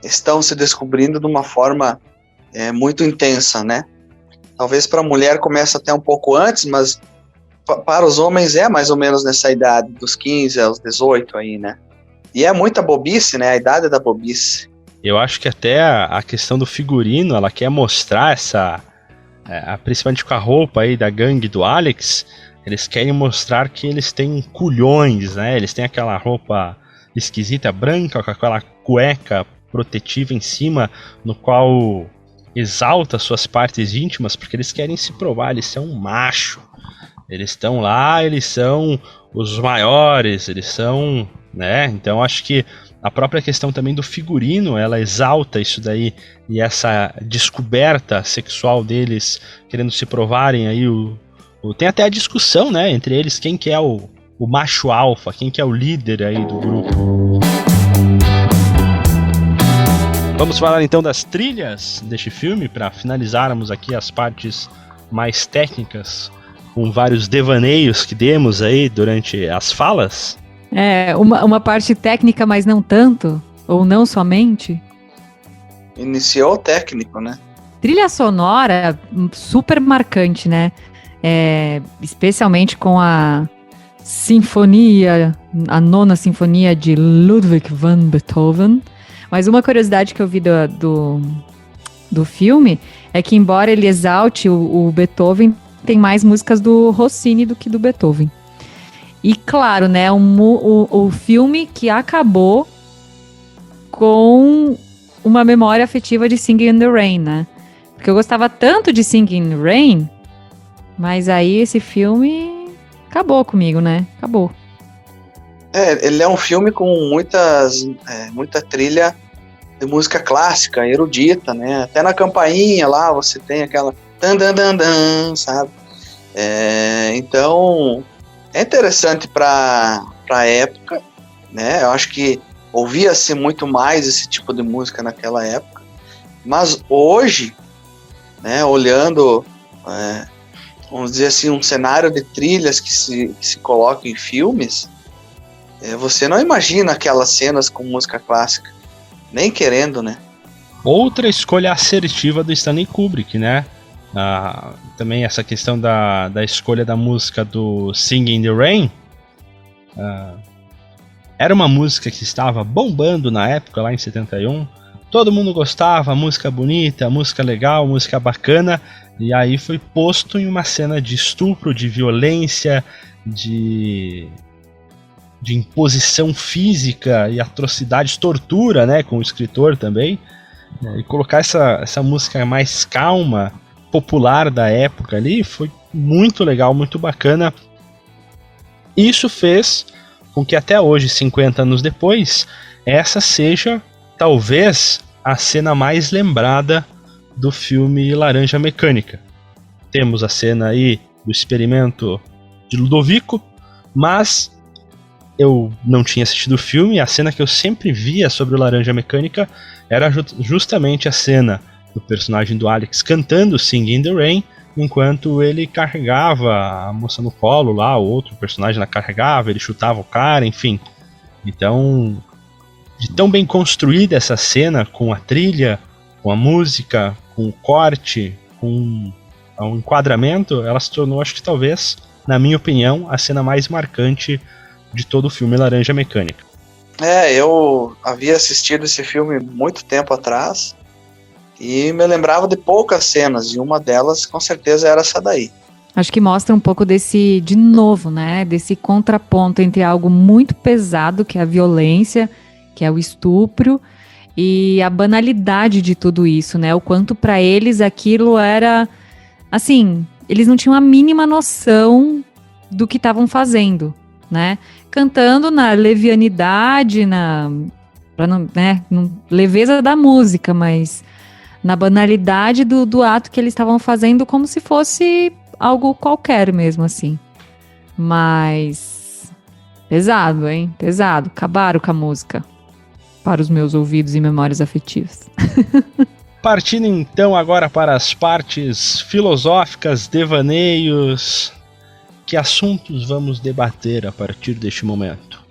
estão se descobrindo de uma forma muito intensa, né? Talvez para a mulher comece até um pouco antes, mas para os homens é mais ou menos nessa idade, dos 15 aos 18 aí, né? E é muita bobice, né? A idade da bobice. Eu acho que até a questão do figurino, ela quer mostrar principalmente com a roupa aí da gangue do Alex, eles querem mostrar que eles têm culhões, né? Eles têm aquela roupa esquisita, branca, com aquela cueca protetiva em cima, no qual exalta suas partes íntimas, porque eles querem se provar, eles são macho. Eles estão lá, eles são os maiores, eles são, né? Então acho que a própria questão também do figurino, ela exalta isso daí, e essa descoberta sexual deles, querendo se provarem aí, tem até a discussão, né, entre eles, quem que é o macho alfa, quem que é o líder aí do grupo. Vamos falar então das trilhas deste filme, para finalizarmos aqui as partes mais técnicas, com vários devaneios que demos aí durante as falas. Uma parte técnica, mas não tanto, ou não somente. Iniciou o técnico, né? Trilha sonora super marcante, né? Especialmente com a sinfonia, a 9ª sinfonia de Ludwig van Beethoven. Mas uma curiosidade que eu vi do filme é que, embora ele exalte o Beethoven, tem mais músicas do Rossini do que do Beethoven. E claro, né, o filme que acabou com uma memória afetiva de Singing in the Rain, né? Porque eu gostava tanto de Singing in the Rain, mas aí esse filme acabou comigo, né? Acabou. Ele é um filme com muita trilha de música clássica, erudita, né? Até na campainha lá você tem aquela dan dan dan dan, sabe? Então é interessante para a época, né? Eu acho que ouvia-se muito mais esse tipo de música naquela época, mas hoje, né? Olhando, vamos dizer assim, um cenário de trilhas que se coloca em filmes, você não imagina aquelas cenas com música clássica, nem querendo, né? Outra escolha assertiva do Stanley Kubrick, né? Também essa questão da escolha da música do Singing in the Rain. Era uma música que estava bombando na época, lá em 71. Todo mundo gostava, música bonita, música legal, música bacana. E aí foi posto em uma cena de estupro, de violência, de imposição física e atrocidades, tortura, né, com o escritor também, e colocar essa música mais calma, popular da época ali, foi muito legal, muito bacana. Isso fez com que até hoje, 50 anos depois, essa seja talvez a cena mais lembrada do filme Laranja Mecânica. Temos a cena aí do experimento de Ludovico, mas eu não tinha assistido o filme. A cena que eu sempre via sobre o Laranja Mecânica era justamente a cena do personagem do Alex cantando Singing in the Rain, enquanto ele carregava a moça no colo lá, o outro personagem la carregava, ele chutava o cara, enfim. Então, de tão bem construída essa cena, com a trilha, com a música, com o corte, com o enquadramento, ela se tornou, acho que talvez, na minha opinião, a cena mais marcante de todo o filme Laranja Mecânica. Eu havia assistido esse filme muito tempo atrás e me lembrava de poucas cenas, e uma delas com certeza era essa daí. Acho que mostra um pouco desse, de novo, né, desse contraponto entre algo muito pesado, que é a violência, que é o estupro, e a banalidade de tudo isso, né, o quanto para eles aquilo era, assim, eles não tinham a mínima noção do que estavam fazendo, né, cantando na levianidade, leveza da música, mas na banalidade do ato que eles estavam fazendo, como se fosse algo qualquer mesmo, assim. Mas pesado, hein? Pesado. Acabaram com a música para os meus ouvidos e memórias afetivas. Partindo então agora para as partes filosóficas, devaneios. Que assuntos vamos debater a partir deste momento?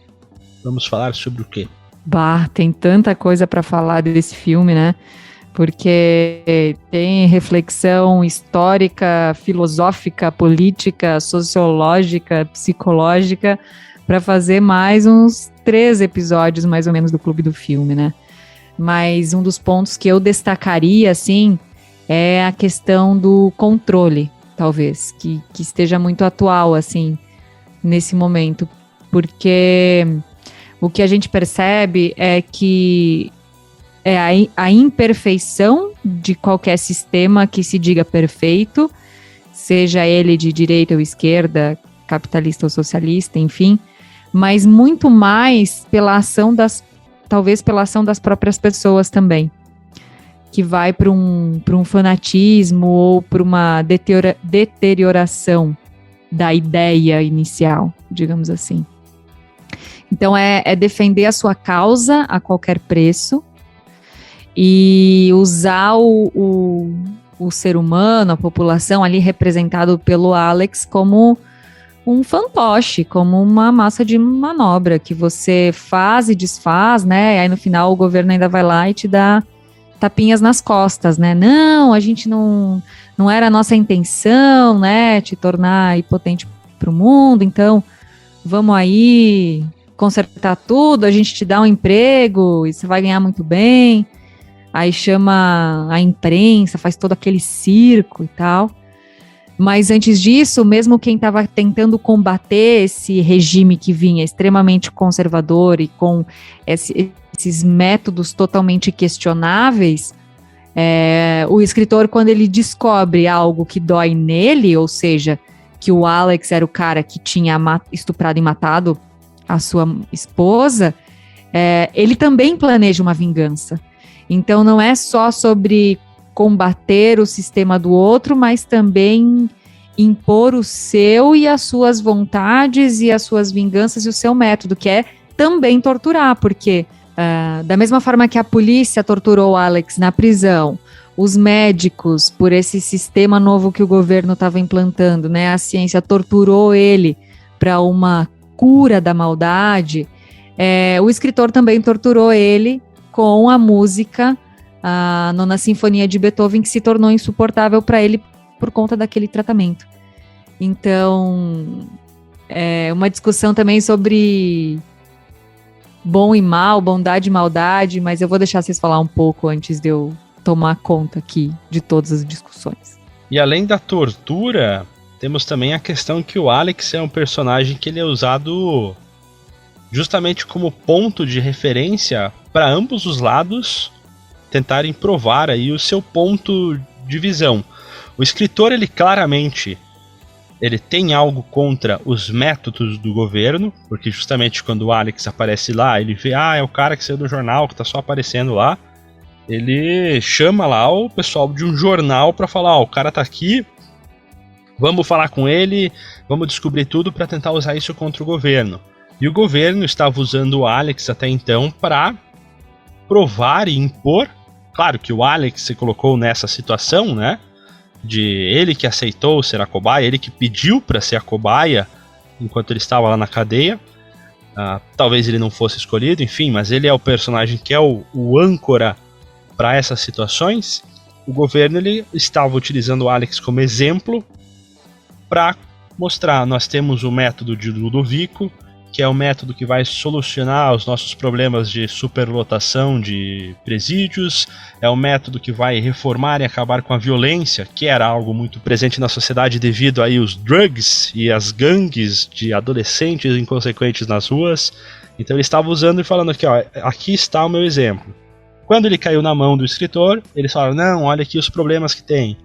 Vamos falar sobre o quê? Bah, tem tanta coisa para falar desse filme, né? Porque tem reflexão histórica, filosófica, política, sociológica, psicológica, para fazer mais uns 3 episódios, mais ou menos, do Clube do Filme, né? Mas um dos pontos que eu destacaria, assim, é a questão do controle, talvez, que esteja muito atual, assim, nesse momento. Porque o que a gente percebe é que a imperfeição de qualquer sistema que se diga perfeito, seja ele de direita ou esquerda, capitalista ou socialista, enfim, mas muito mais talvez pela ação das próprias pessoas também, que vai para um fanatismo ou para uma deterioração da ideia inicial, digamos assim. Então é defender a sua causa a qualquer preço, e usar o ser humano, a população ali representado pelo Alex como um fantoche, como uma massa de manobra que você faz e desfaz, né? E aí no final o governo ainda vai lá e te dá tapinhas nas costas, né? Não, a gente não era a nossa intenção, né? Te tornar impotente para o mundo, então vamos aí consertar tudo, a gente te dá um emprego e você vai ganhar muito bem. Aí chama a imprensa, faz todo aquele circo e tal. Mas antes disso, mesmo quem estava tentando combater esse regime que vinha extremamente conservador e com esses métodos totalmente questionáveis, o escritor, quando ele descobre algo que dói nele, ou seja, que o Alex era o cara que tinha estuprado e matado a sua esposa, ele também planeja uma vingança. Então não é só sobre combater o sistema do outro, mas também impor o seu e as suas vontades e as suas vinganças e o seu método, que é também torturar, porque da mesma forma que a polícia torturou o Alex na prisão, os médicos, por esse sistema novo que o governo estava implantando, né, a ciência torturou ele para uma cura da maldade, o escritor também torturou ele com a música, a Nona Sinfonia de Beethoven, que se tornou insuportável para ele por conta daquele tratamento. Então, uma discussão também sobre bom e mal, bondade e maldade, mas eu vou deixar vocês falar um pouco antes de eu tomar conta aqui de todas as discussões. E além da tortura, temos também a questão que o Alex é um personagem que ele é usado justamente como ponto de referência para ambos os lados tentarem provar aí o seu ponto de visão. O escritor, ele claramente tem algo contra os métodos do governo, porque justamente quando o Alex aparece lá, ele vê, é o cara que saiu do jornal, que tá só aparecendo lá, ele chama lá o pessoal de um jornal para falar, o cara tá aqui, vamos falar com ele, vamos descobrir tudo para tentar usar isso contra o governo. E o governo estava usando o Alex até então para provar e impor. Claro que o Alex se colocou nessa situação, né? De ele que aceitou ser a cobaia, ele que pediu para ser a cobaia enquanto ele estava lá na cadeia. Talvez ele não fosse escolhido, enfim, mas ele é o personagem que é o âncora para essas situações. O governo ele estava utilizando o Alex como exemplo para mostrar, nós temos o método de Ludovico, que é o método que vai solucionar os nossos problemas de superlotação de presídios, é o método que vai reformar e acabar com a violência, que era algo muito presente na sociedade devido aí os drugs e as gangues de adolescentes inconsequentes nas ruas. Então ele estava usando e falando aqui, ó, aqui está o meu exemplo. Quando ele caiu na mão do escritor, eles falaram, não, olha aqui os problemas que tem.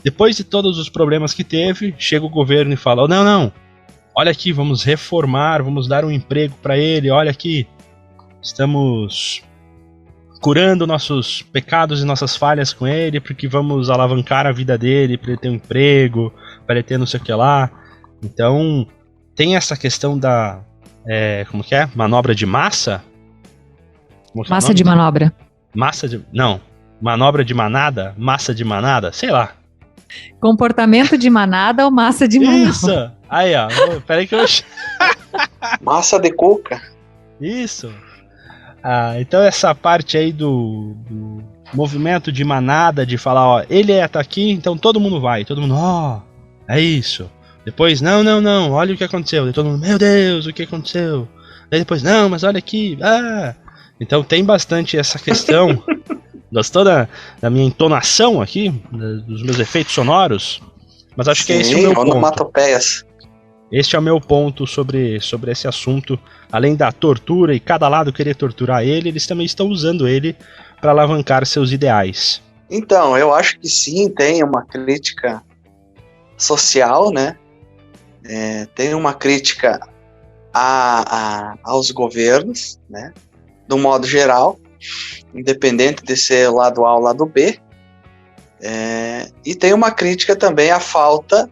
Depois de todos os problemas que teve, chega o governo e fala, não, olha aqui, vamos reformar, vamos dar um emprego para ele, olha aqui, estamos curando nossos pecados e nossas falhas com ele, porque vamos alavancar a vida dele, para ele ter um emprego, para ele ter não sei o que lá. Então, tem essa questão da, como que é? Manobra de massa? Massa de manobra. Manobra de manada? Massa de manada? Sei lá. Comportamento de manada ou massa de manobra? Isso! Aí, ó. Peraí que eu... Massa de cuca. Isso. Então essa parte aí do movimento de manada, de falar, ó, ele tá aqui, então todo mundo vai. Todo mundo, ó, é isso. Depois, não, olha o que aconteceu. Daí todo mundo, meu Deus, o que aconteceu? Daí depois, não, mas olha aqui. Então tem bastante essa questão. Gostou da minha entonação aqui? Dos meus efeitos sonoros? Mas acho que esse é o meu ponto. Onomatopeias. Este é o meu ponto sobre esse assunto. Além da tortura e cada lado querer torturar ele, eles também estão usando ele para alavancar seus ideais. Então, eu acho que sim, tem uma crítica social, né? Tem uma crítica aos governos, né? Do modo geral, independente de ser o lado A ou o lado B. E tem uma crítica também à falta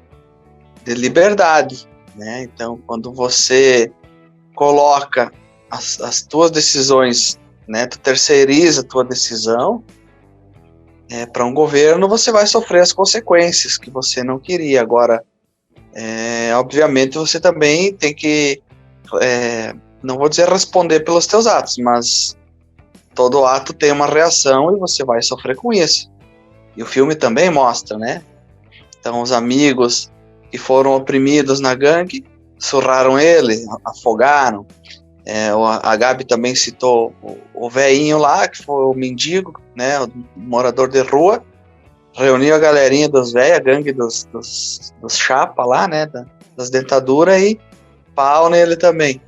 de liberdade, né? Então, quando você coloca as tuas decisões, né? Tu terceiriza a tua decisão para um governo, você vai sofrer as consequências que você não queria. Agora, obviamente, você também tem que, não vou dizer responder pelos teus atos, mas todo ato tem uma reação e você vai sofrer com isso. E o filme também mostra, né? Então, os amigos que foram oprimidos na gangue surraram ele, afogaram. A Gabi também citou o velhinho lá, que foi o mendigo, né? O morador de rua. Reuniu a galerinha dos velhos, a gangue dos chapa lá, né? Das dentaduras, e pau nele também.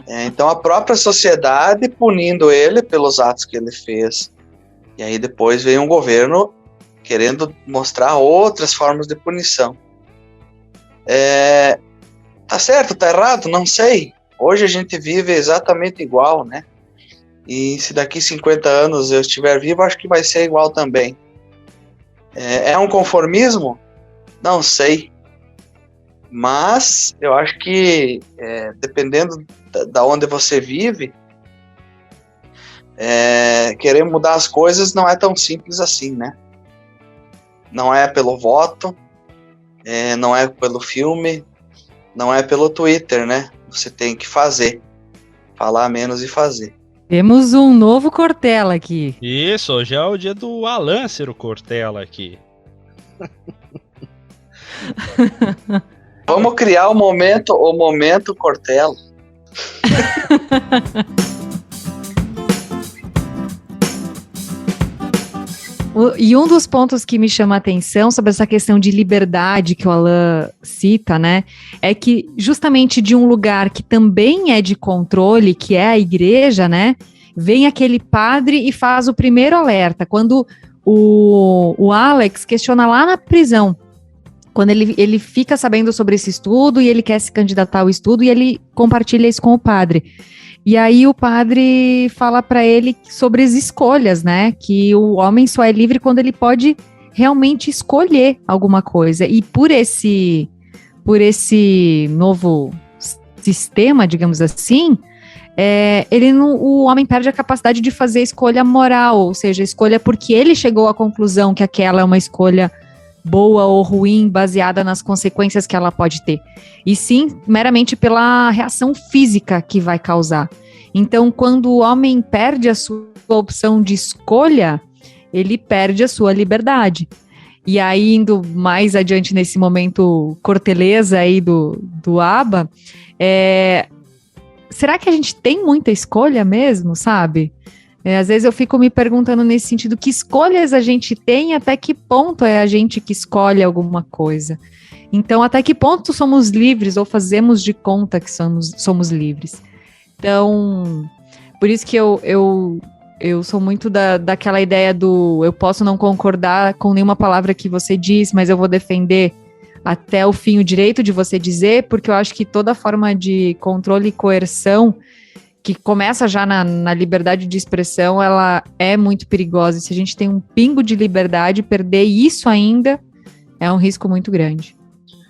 Então a própria sociedade punindo ele pelos atos que ele fez. E aí depois veio um governo querendo mostrar outras formas de punição. Tá certo, tá errado? Não sei. Hoje a gente vive exatamente igual, né? E se daqui 50 anos eu estiver vivo, acho que vai ser igual também. É um conformismo? Não sei. Mas eu acho que dependendo da onde você vive, querer mudar as coisas não é tão simples assim, né? Não é pelo voto, não é pelo filme, não é pelo Twitter, né? Você tem que fazer. Falar menos e fazer. Temos um novo Cortella aqui. Isso, hoje é o dia do Alan ser o Cortella aqui. Vamos criar o momento Cortella. E um dos pontos que me chama a atenção sobre essa questão de liberdade que o Alan cita, né, é que justamente de um lugar que também é de controle, que é a igreja, né, vem aquele padre e faz o primeiro alerta, quando o Alex questiona lá na prisão, quando ele fica sabendo sobre esse estudo e ele quer se candidatar ao estudo e ele compartilha isso com o padre. E aí o padre fala para ele sobre as escolhas, né? Que o homem só é livre quando ele pode realmente escolher alguma coisa. E por esse novo sistema, digamos assim, o homem perde a capacidade de fazer escolha moral, ou seja, escolha porque ele chegou à conclusão que aquela é uma escolha boa ou ruim, baseada nas consequências que ela pode ter, e sim meramente pela reação física que vai causar. Então, quando o homem perde a sua opção de escolha, ele perde a sua liberdade. E aí, indo mais adiante nesse momento corteleza aí do Abba, será que a gente tem muita escolha mesmo, sabe? Às vezes eu fico me perguntando nesse sentido, que escolhas a gente tem e até que ponto é a gente que escolhe alguma coisa. Então, até que ponto somos livres ou fazemos de conta que somos livres. Então, por isso que eu sou muito daquela ideia do eu posso não concordar com nenhuma palavra que você diz, mas eu vou defender até o fim o direito de você dizer, porque eu acho que toda forma de controle e coerção que começa já na liberdade de expressão, ela é muito perigosa. E se a gente tem um pingo de liberdade, perder isso ainda é um risco muito grande.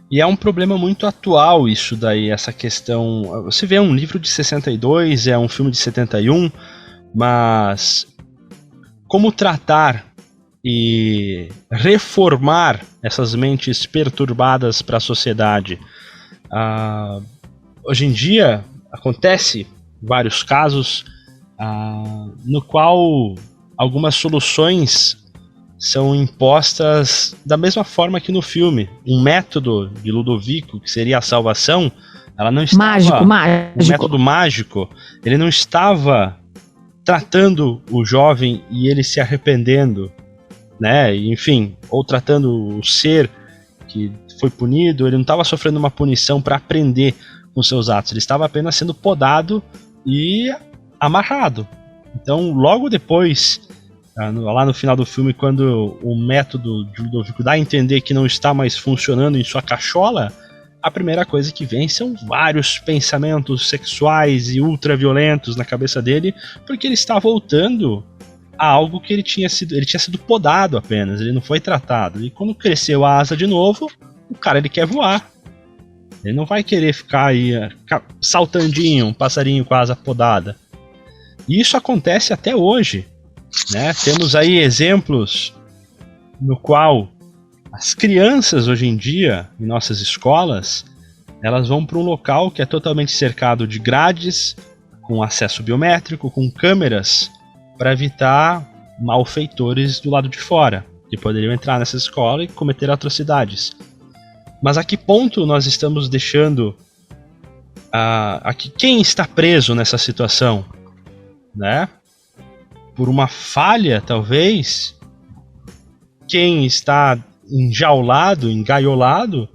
E é um problema muito atual isso daí, essa questão. Você vê um livro de 62, é um filme de 71, mas como tratar e reformar essas mentes perturbadas para a sociedade? Hoje em dia acontece vários casos no qual algumas soluções são impostas da mesma forma que no filme. Um método de Ludovico, que seria a salvação, ela não estava... Mágico. O método mágico, ele não estava tratando o jovem e ele se arrependendo, né? Enfim, ou tratando o ser que foi punido, ele não estava sofrendo uma punição para aprender com seus atos, ele estava apenas sendo podado e amarrado. Então, logo depois, lá no final do filme, quando o método de Ludovico dá a entender que não está mais funcionando em sua cachola, a primeira coisa que vem são vários pensamentos sexuais e ultraviolentos na cabeça dele, porque ele está voltando a algo que ele tinha sido podado apenas, ele não foi tratado. E quando cresceu a asa de novo, o cara ele quer voar. Ele não vai querer ficar aí saltandinho, um passarinho com a asa podada. E isso acontece até hoje, né? Temos aí exemplos no qual as crianças hoje em dia, em nossas escolas, elas vão para um local que é totalmente cercado de grades, com acesso biométrico, com câmeras, para evitar malfeitores do lado de fora, que poderiam entrar nessa escola e cometer atrocidades. Mas a que ponto nós estamos deixando quem está preso nessa situação, né? Por uma falha, talvez, quem está enjaulado, engaiolado,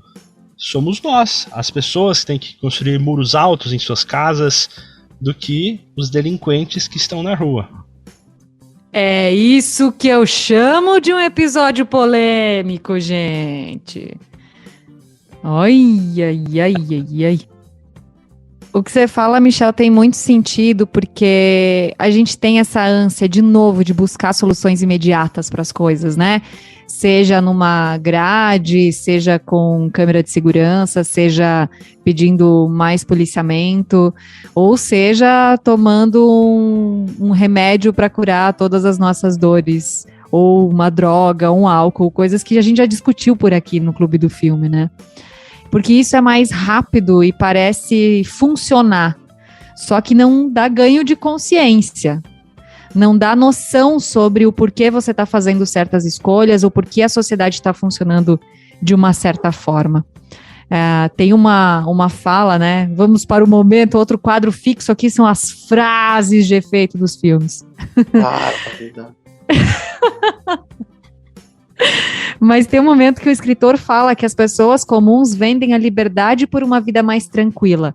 somos nós, as pessoas que têm que construir muros altos em suas casas, do que os delinquentes que estão na rua. É isso que eu chamo de um episódio polêmico, gente. Ai. O que você fala, Michel, tem muito sentido, porque a gente tem essa ânsia, de novo, de buscar soluções imediatas para as coisas, né? Seja numa grade, seja com câmera de segurança, seja pedindo mais policiamento, ou seja tomando um remédio para curar todas as nossas dores, ou uma droga, um álcool, coisas que a gente já discutiu por aqui no Clube do Filme, né? Porque isso é mais rápido e parece funcionar, só que não dá ganho de consciência, não dá noção sobre o porquê você está fazendo certas escolhas, ou porquê a sociedade está funcionando de uma certa forma. Tem uma fala, né? Vamos para o momento, outro quadro fixo aqui são as frases de efeito dos filmes. Mas tem um momento que o escritor fala que as pessoas comuns vendem a liberdade por uma vida mais tranquila.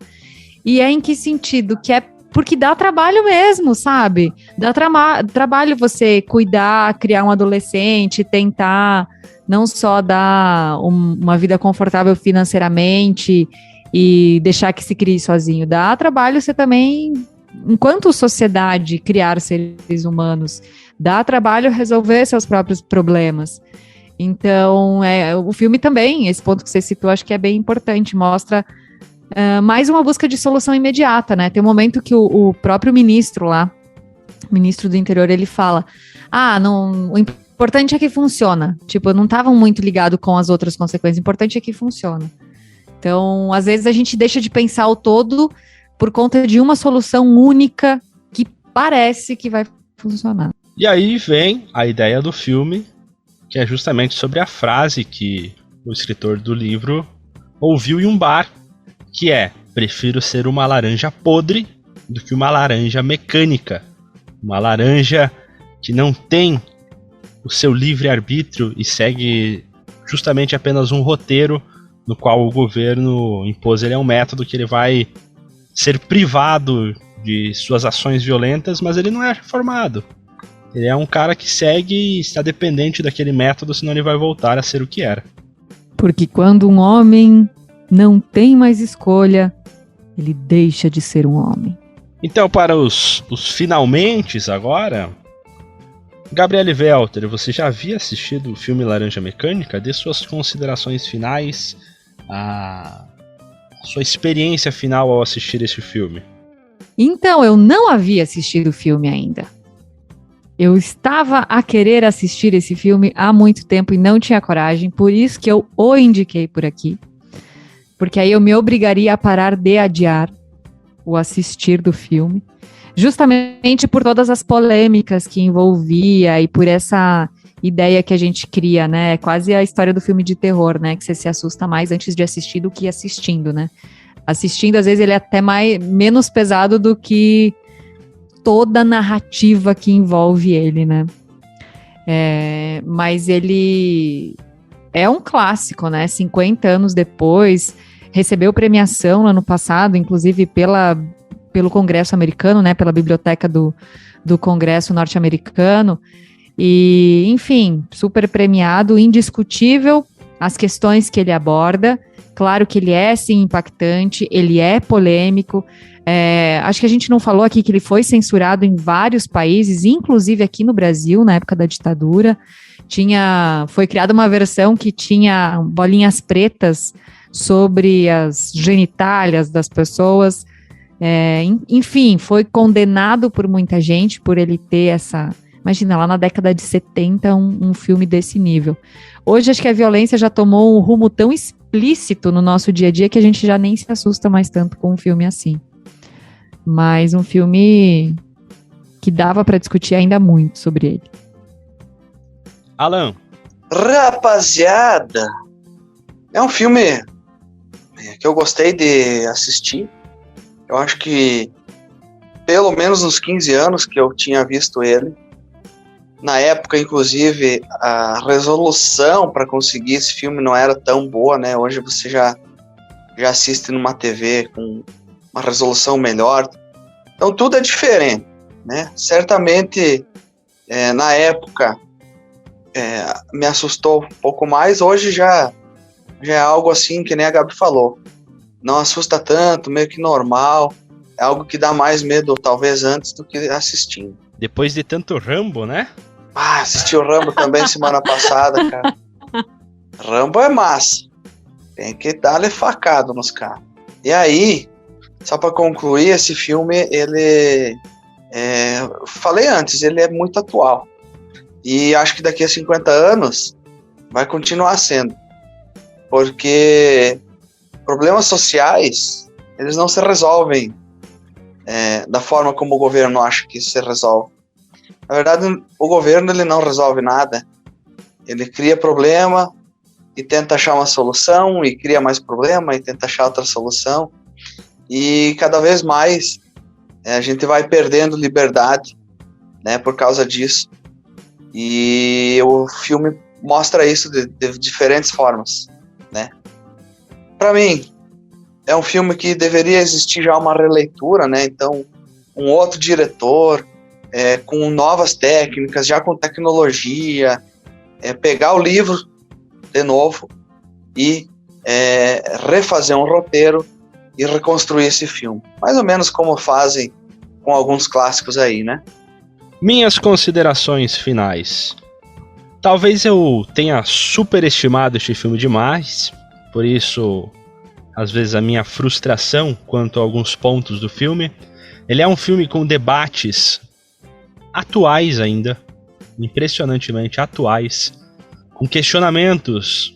E é em que sentido? Que é porque dá trabalho mesmo, sabe? Dá trabalho você cuidar, criar um adolescente, tentar não só dar uma vida confortável financeiramente e deixar que se crie sozinho. Dá trabalho você também, enquanto sociedade, criar seres humanos. Dá trabalho resolver seus próprios problemas. Então, o filme também, esse ponto que você citou, acho que é bem importante, mostra mais uma busca de solução imediata, né? Tem um momento que o próprio ministro lá, ministro do interior, ele fala, o importante é que funciona. Tipo, não estavam muito ligados com as outras consequências, o importante é que funciona. Então, às vezes a gente deixa de pensar o todo por conta de uma solução única que parece que vai funcionar. E aí vem a ideia do filme, que é justamente sobre a frase que o escritor do livro ouviu em um bar, que é: prefiro ser uma laranja podre do que uma laranja mecânica. Uma laranja que não tem o seu livre-arbítrio e segue justamente apenas um roteiro no qual o governo impôs ele um método que ele vai ser privado de suas ações violentas, mas ele não é reformado. Ele é um cara que segue e está dependente daquele método, senão ele vai voltar a ser o que era. Porque quando um homem não tem mais escolha, ele deixa de ser um homem. Então, para os finalmentes agora, Gabriele Welter, você já havia assistido o filme Laranja Mecânica? Dê suas considerações finais, a sua experiência final ao assistir esse filme. Então, eu não havia assistido o filme ainda. Eu estava a querer assistir esse filme há muito tempo e não tinha coragem, por isso que eu o indiquei por aqui. Porque aí eu me obrigaria a parar de adiar o assistir do filme, justamente por todas as polêmicas que envolvia e por essa ideia que a gente cria, né? É quase a história do filme de terror, né? Que você se assusta mais antes de assistir do que assistindo, né? Assistindo, às vezes, ele é até menos pesado do que toda a narrativa que envolve ele, né? Mas ele é um clássico, né? 50 anos depois, recebeu premiação no ano passado, inclusive pelo Congresso americano, né? Pela biblioteca do Congresso norte-americano. E, enfim, super premiado, indiscutível as questões que ele aborda. Claro que ele é, sim, impactante, ele é polêmico. Acho que a gente não falou aqui que ele foi censurado em vários países, inclusive aqui no Brasil, na época da ditadura. Foi criada uma versão que tinha bolinhas pretas sobre as genitálias das pessoas. Enfim, foi condenado por muita gente por ele ter essa... Imagina, lá na década de 70, um filme desse nível. Hoje, acho que a violência já tomou um rumo tão explícito no nosso dia a dia que a gente já nem se assusta mais tanto com um filme assim. Mas um filme que dava para discutir ainda muito sobre ele. Alan. Rapaziada, é um filme que eu gostei de assistir. Eu acho que pelo menos nos 15 anos que eu tinha visto ele, na época, inclusive, a resolução para conseguir esse filme não era tão boa, né? Hoje você já assiste numa TV com uma resolução melhor. Então tudo é diferente, né? Certamente, na época, me assustou um pouco mais. Hoje já é algo assim que nem a Gabi falou. Não assusta tanto, meio que normal. É algo que dá mais medo, talvez, antes do que assistindo. Depois de tanto Rambo, né? Assisti o Rambo também semana passada, cara. Rambo é massa. Tem que dar-lhe facado nos caras. E aí, só pra concluir, esse filme, ele... falei antes, ele é muito atual. E acho que daqui a 50 anos vai continuar sendo. Porque problemas sociais, eles não se resolvem da forma como o governo acha que se resolve. Na verdade, o governo ele não resolve nada. Ele cria problema e tenta achar uma solução, e cria mais problema e tenta achar outra solução. E cada vez mais a gente vai perdendo liberdade, né, por causa disso. E o filme mostra isso de diferentes formas, né? Para mim, é um filme que deveria existir já uma releitura, né? Então, um outro diretor, com novas técnicas, já com tecnologia, pegar o livro de novo e refazer um roteiro e reconstruir esse filme. Mais ou menos como fazem com alguns clássicos aí, né? Minhas considerações finais. Talvez eu tenha superestimado este filme demais, por isso, às vezes, a minha frustração quanto a alguns pontos do filme. Ele é um filme com debates atuais ainda, impressionantemente atuais, com questionamentos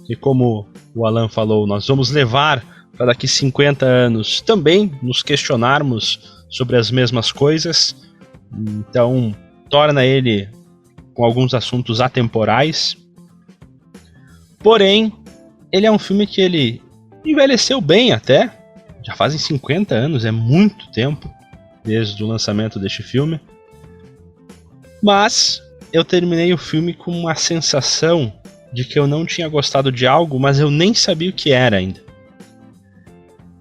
que, como o Alan falou, nós vamos levar para daqui 50 anos também nos questionarmos sobre as mesmas coisas. Então, torna ele com alguns assuntos atemporais. Porém, ele é um filme que ele envelheceu bem até. Já fazem 50 anos, é muito tempo. desde o lançamento deste filme. Mas eu terminei o filme com uma sensação de que eu não tinha gostado de algo, mas eu nem sabia o que era ainda.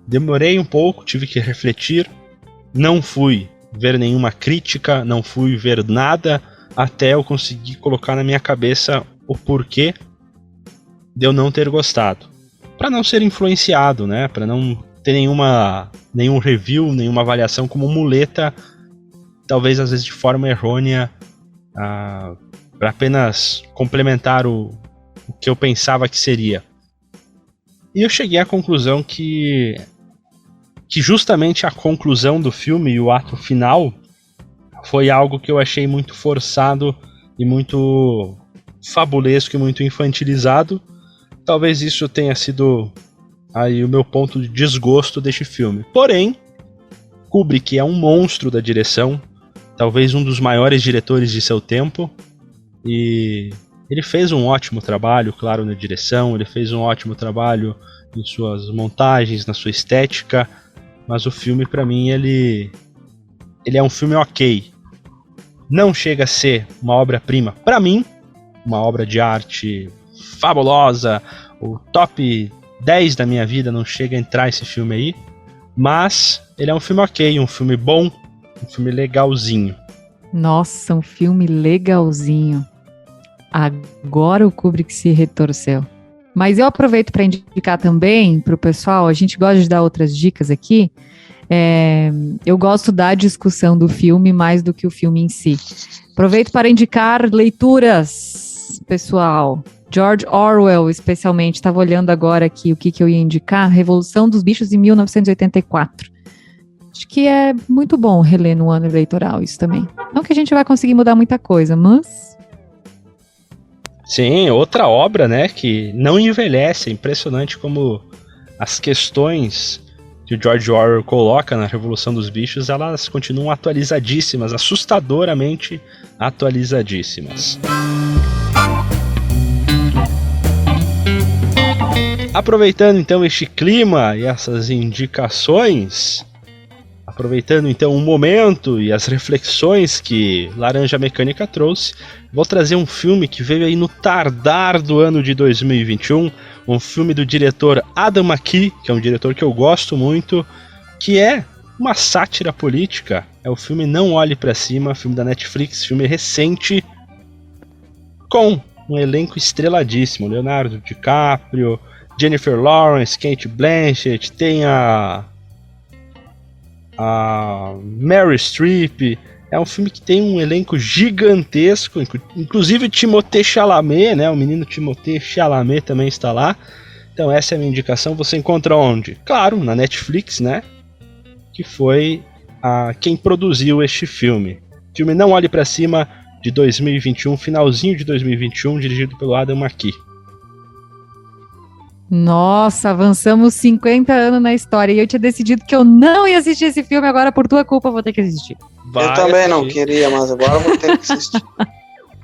Demorei um pouco, tive que refletir, não fui ver nenhuma crítica, não fui ver nada, até eu conseguir colocar na minha cabeça o porquê de eu não ter gostado. Para não ser influenciado, né? Para não ter nenhum review, nenhuma avaliação como muleta, talvez às vezes de forma errônea, para apenas complementar o que eu pensava que seria. E eu cheguei à conclusão que justamente a conclusão do filme e o ato final foi algo que eu achei muito forçado e muito fabulesco e muito infantilizado. Talvez isso tenha sido aí o meu ponto de desgosto deste filme. Porém, Kubrick é um monstro da direção, talvez um dos maiores diretores de seu tempo, e ele fez um ótimo trabalho, claro, na direção, ele fez um ótimo trabalho em suas montagens, na sua estética, mas o filme, pra mim, ele é um filme ok. Não chega a ser uma obra-prima. Pra mim, uma obra de arte fabulosa, o top 10 da minha vida não chega a entrar esse filme aí, mas ele é um filme ok, um filme bom, um filme legalzinho. Nossa, um filme legalzinho. Agora o Kubrick se retorceu. Mas eu aproveito para indicar também para o pessoal, a gente gosta de dar outras dicas aqui. Eu gosto da discussão do filme mais do que o filme em si. Aproveito para indicar leituras, pessoal. George Orwell, especialmente, estava olhando agora aqui o que eu ia indicar. Revolução dos Bichos, em 1984. Acho que é muito bom reler no ano eleitoral isso também. Não que a gente vai conseguir mudar muita coisa, mas... Sim, outra obra, né, que não envelhece. É impressionante como as questões que o George Orwell coloca na Revolução dos Bichos, elas continuam atualizadíssimas, assustadoramente atualizadíssimas. Aproveitando então este clima e essas indicações, aproveitando então o momento e as reflexões que Laranja Mecânica trouxe, vou trazer um filme que veio aí no tardar do ano de 2021, um filme do diretor Adam McKay, que é um diretor que eu gosto muito, que é uma sátira política. É o filme Não Olhe Pra Cima, filme da Netflix, filme recente, com um elenco estreladíssimo, Leonardo DiCaprio, Jennifer Lawrence, Kate Blanchett, tem a Meryl Streep. É um filme que tem um elenco gigantesco, inclusive Timothée Chalamet, né? O menino Timothée Chalamet também está lá. Então essa é a minha indicação. Você encontra onde? Claro, na Netflix, né? Que foi quem produziu este filme. Filme Não Olhe Pra Cima, de 2021, finalzinho de 2021, dirigido pelo Adam McKay. Nossa, avançamos 50 anos na história e eu tinha decidido que eu não ia assistir esse filme, agora por tua culpa eu vou ter que assistir. Eu também não queria, mas agora eu vou ter que assistir.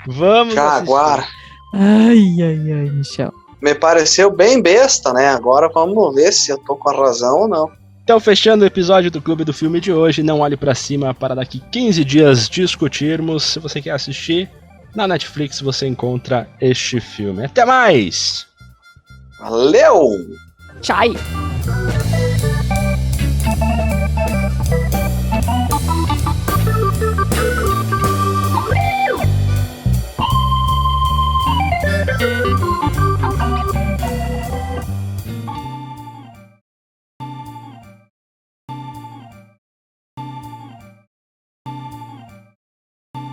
Vamos Jaguar. Ai, Michel. Me pareceu bem besta, né? Agora vamos ver se eu tô com a razão ou não. Então, fechando o episódio do Clube do Filme de hoje, Não Olhe Pra Cima, para daqui 15 dias discutirmos. Se você quer assistir, na Netflix você encontra este filme. Até mais! Valeu! Tchau!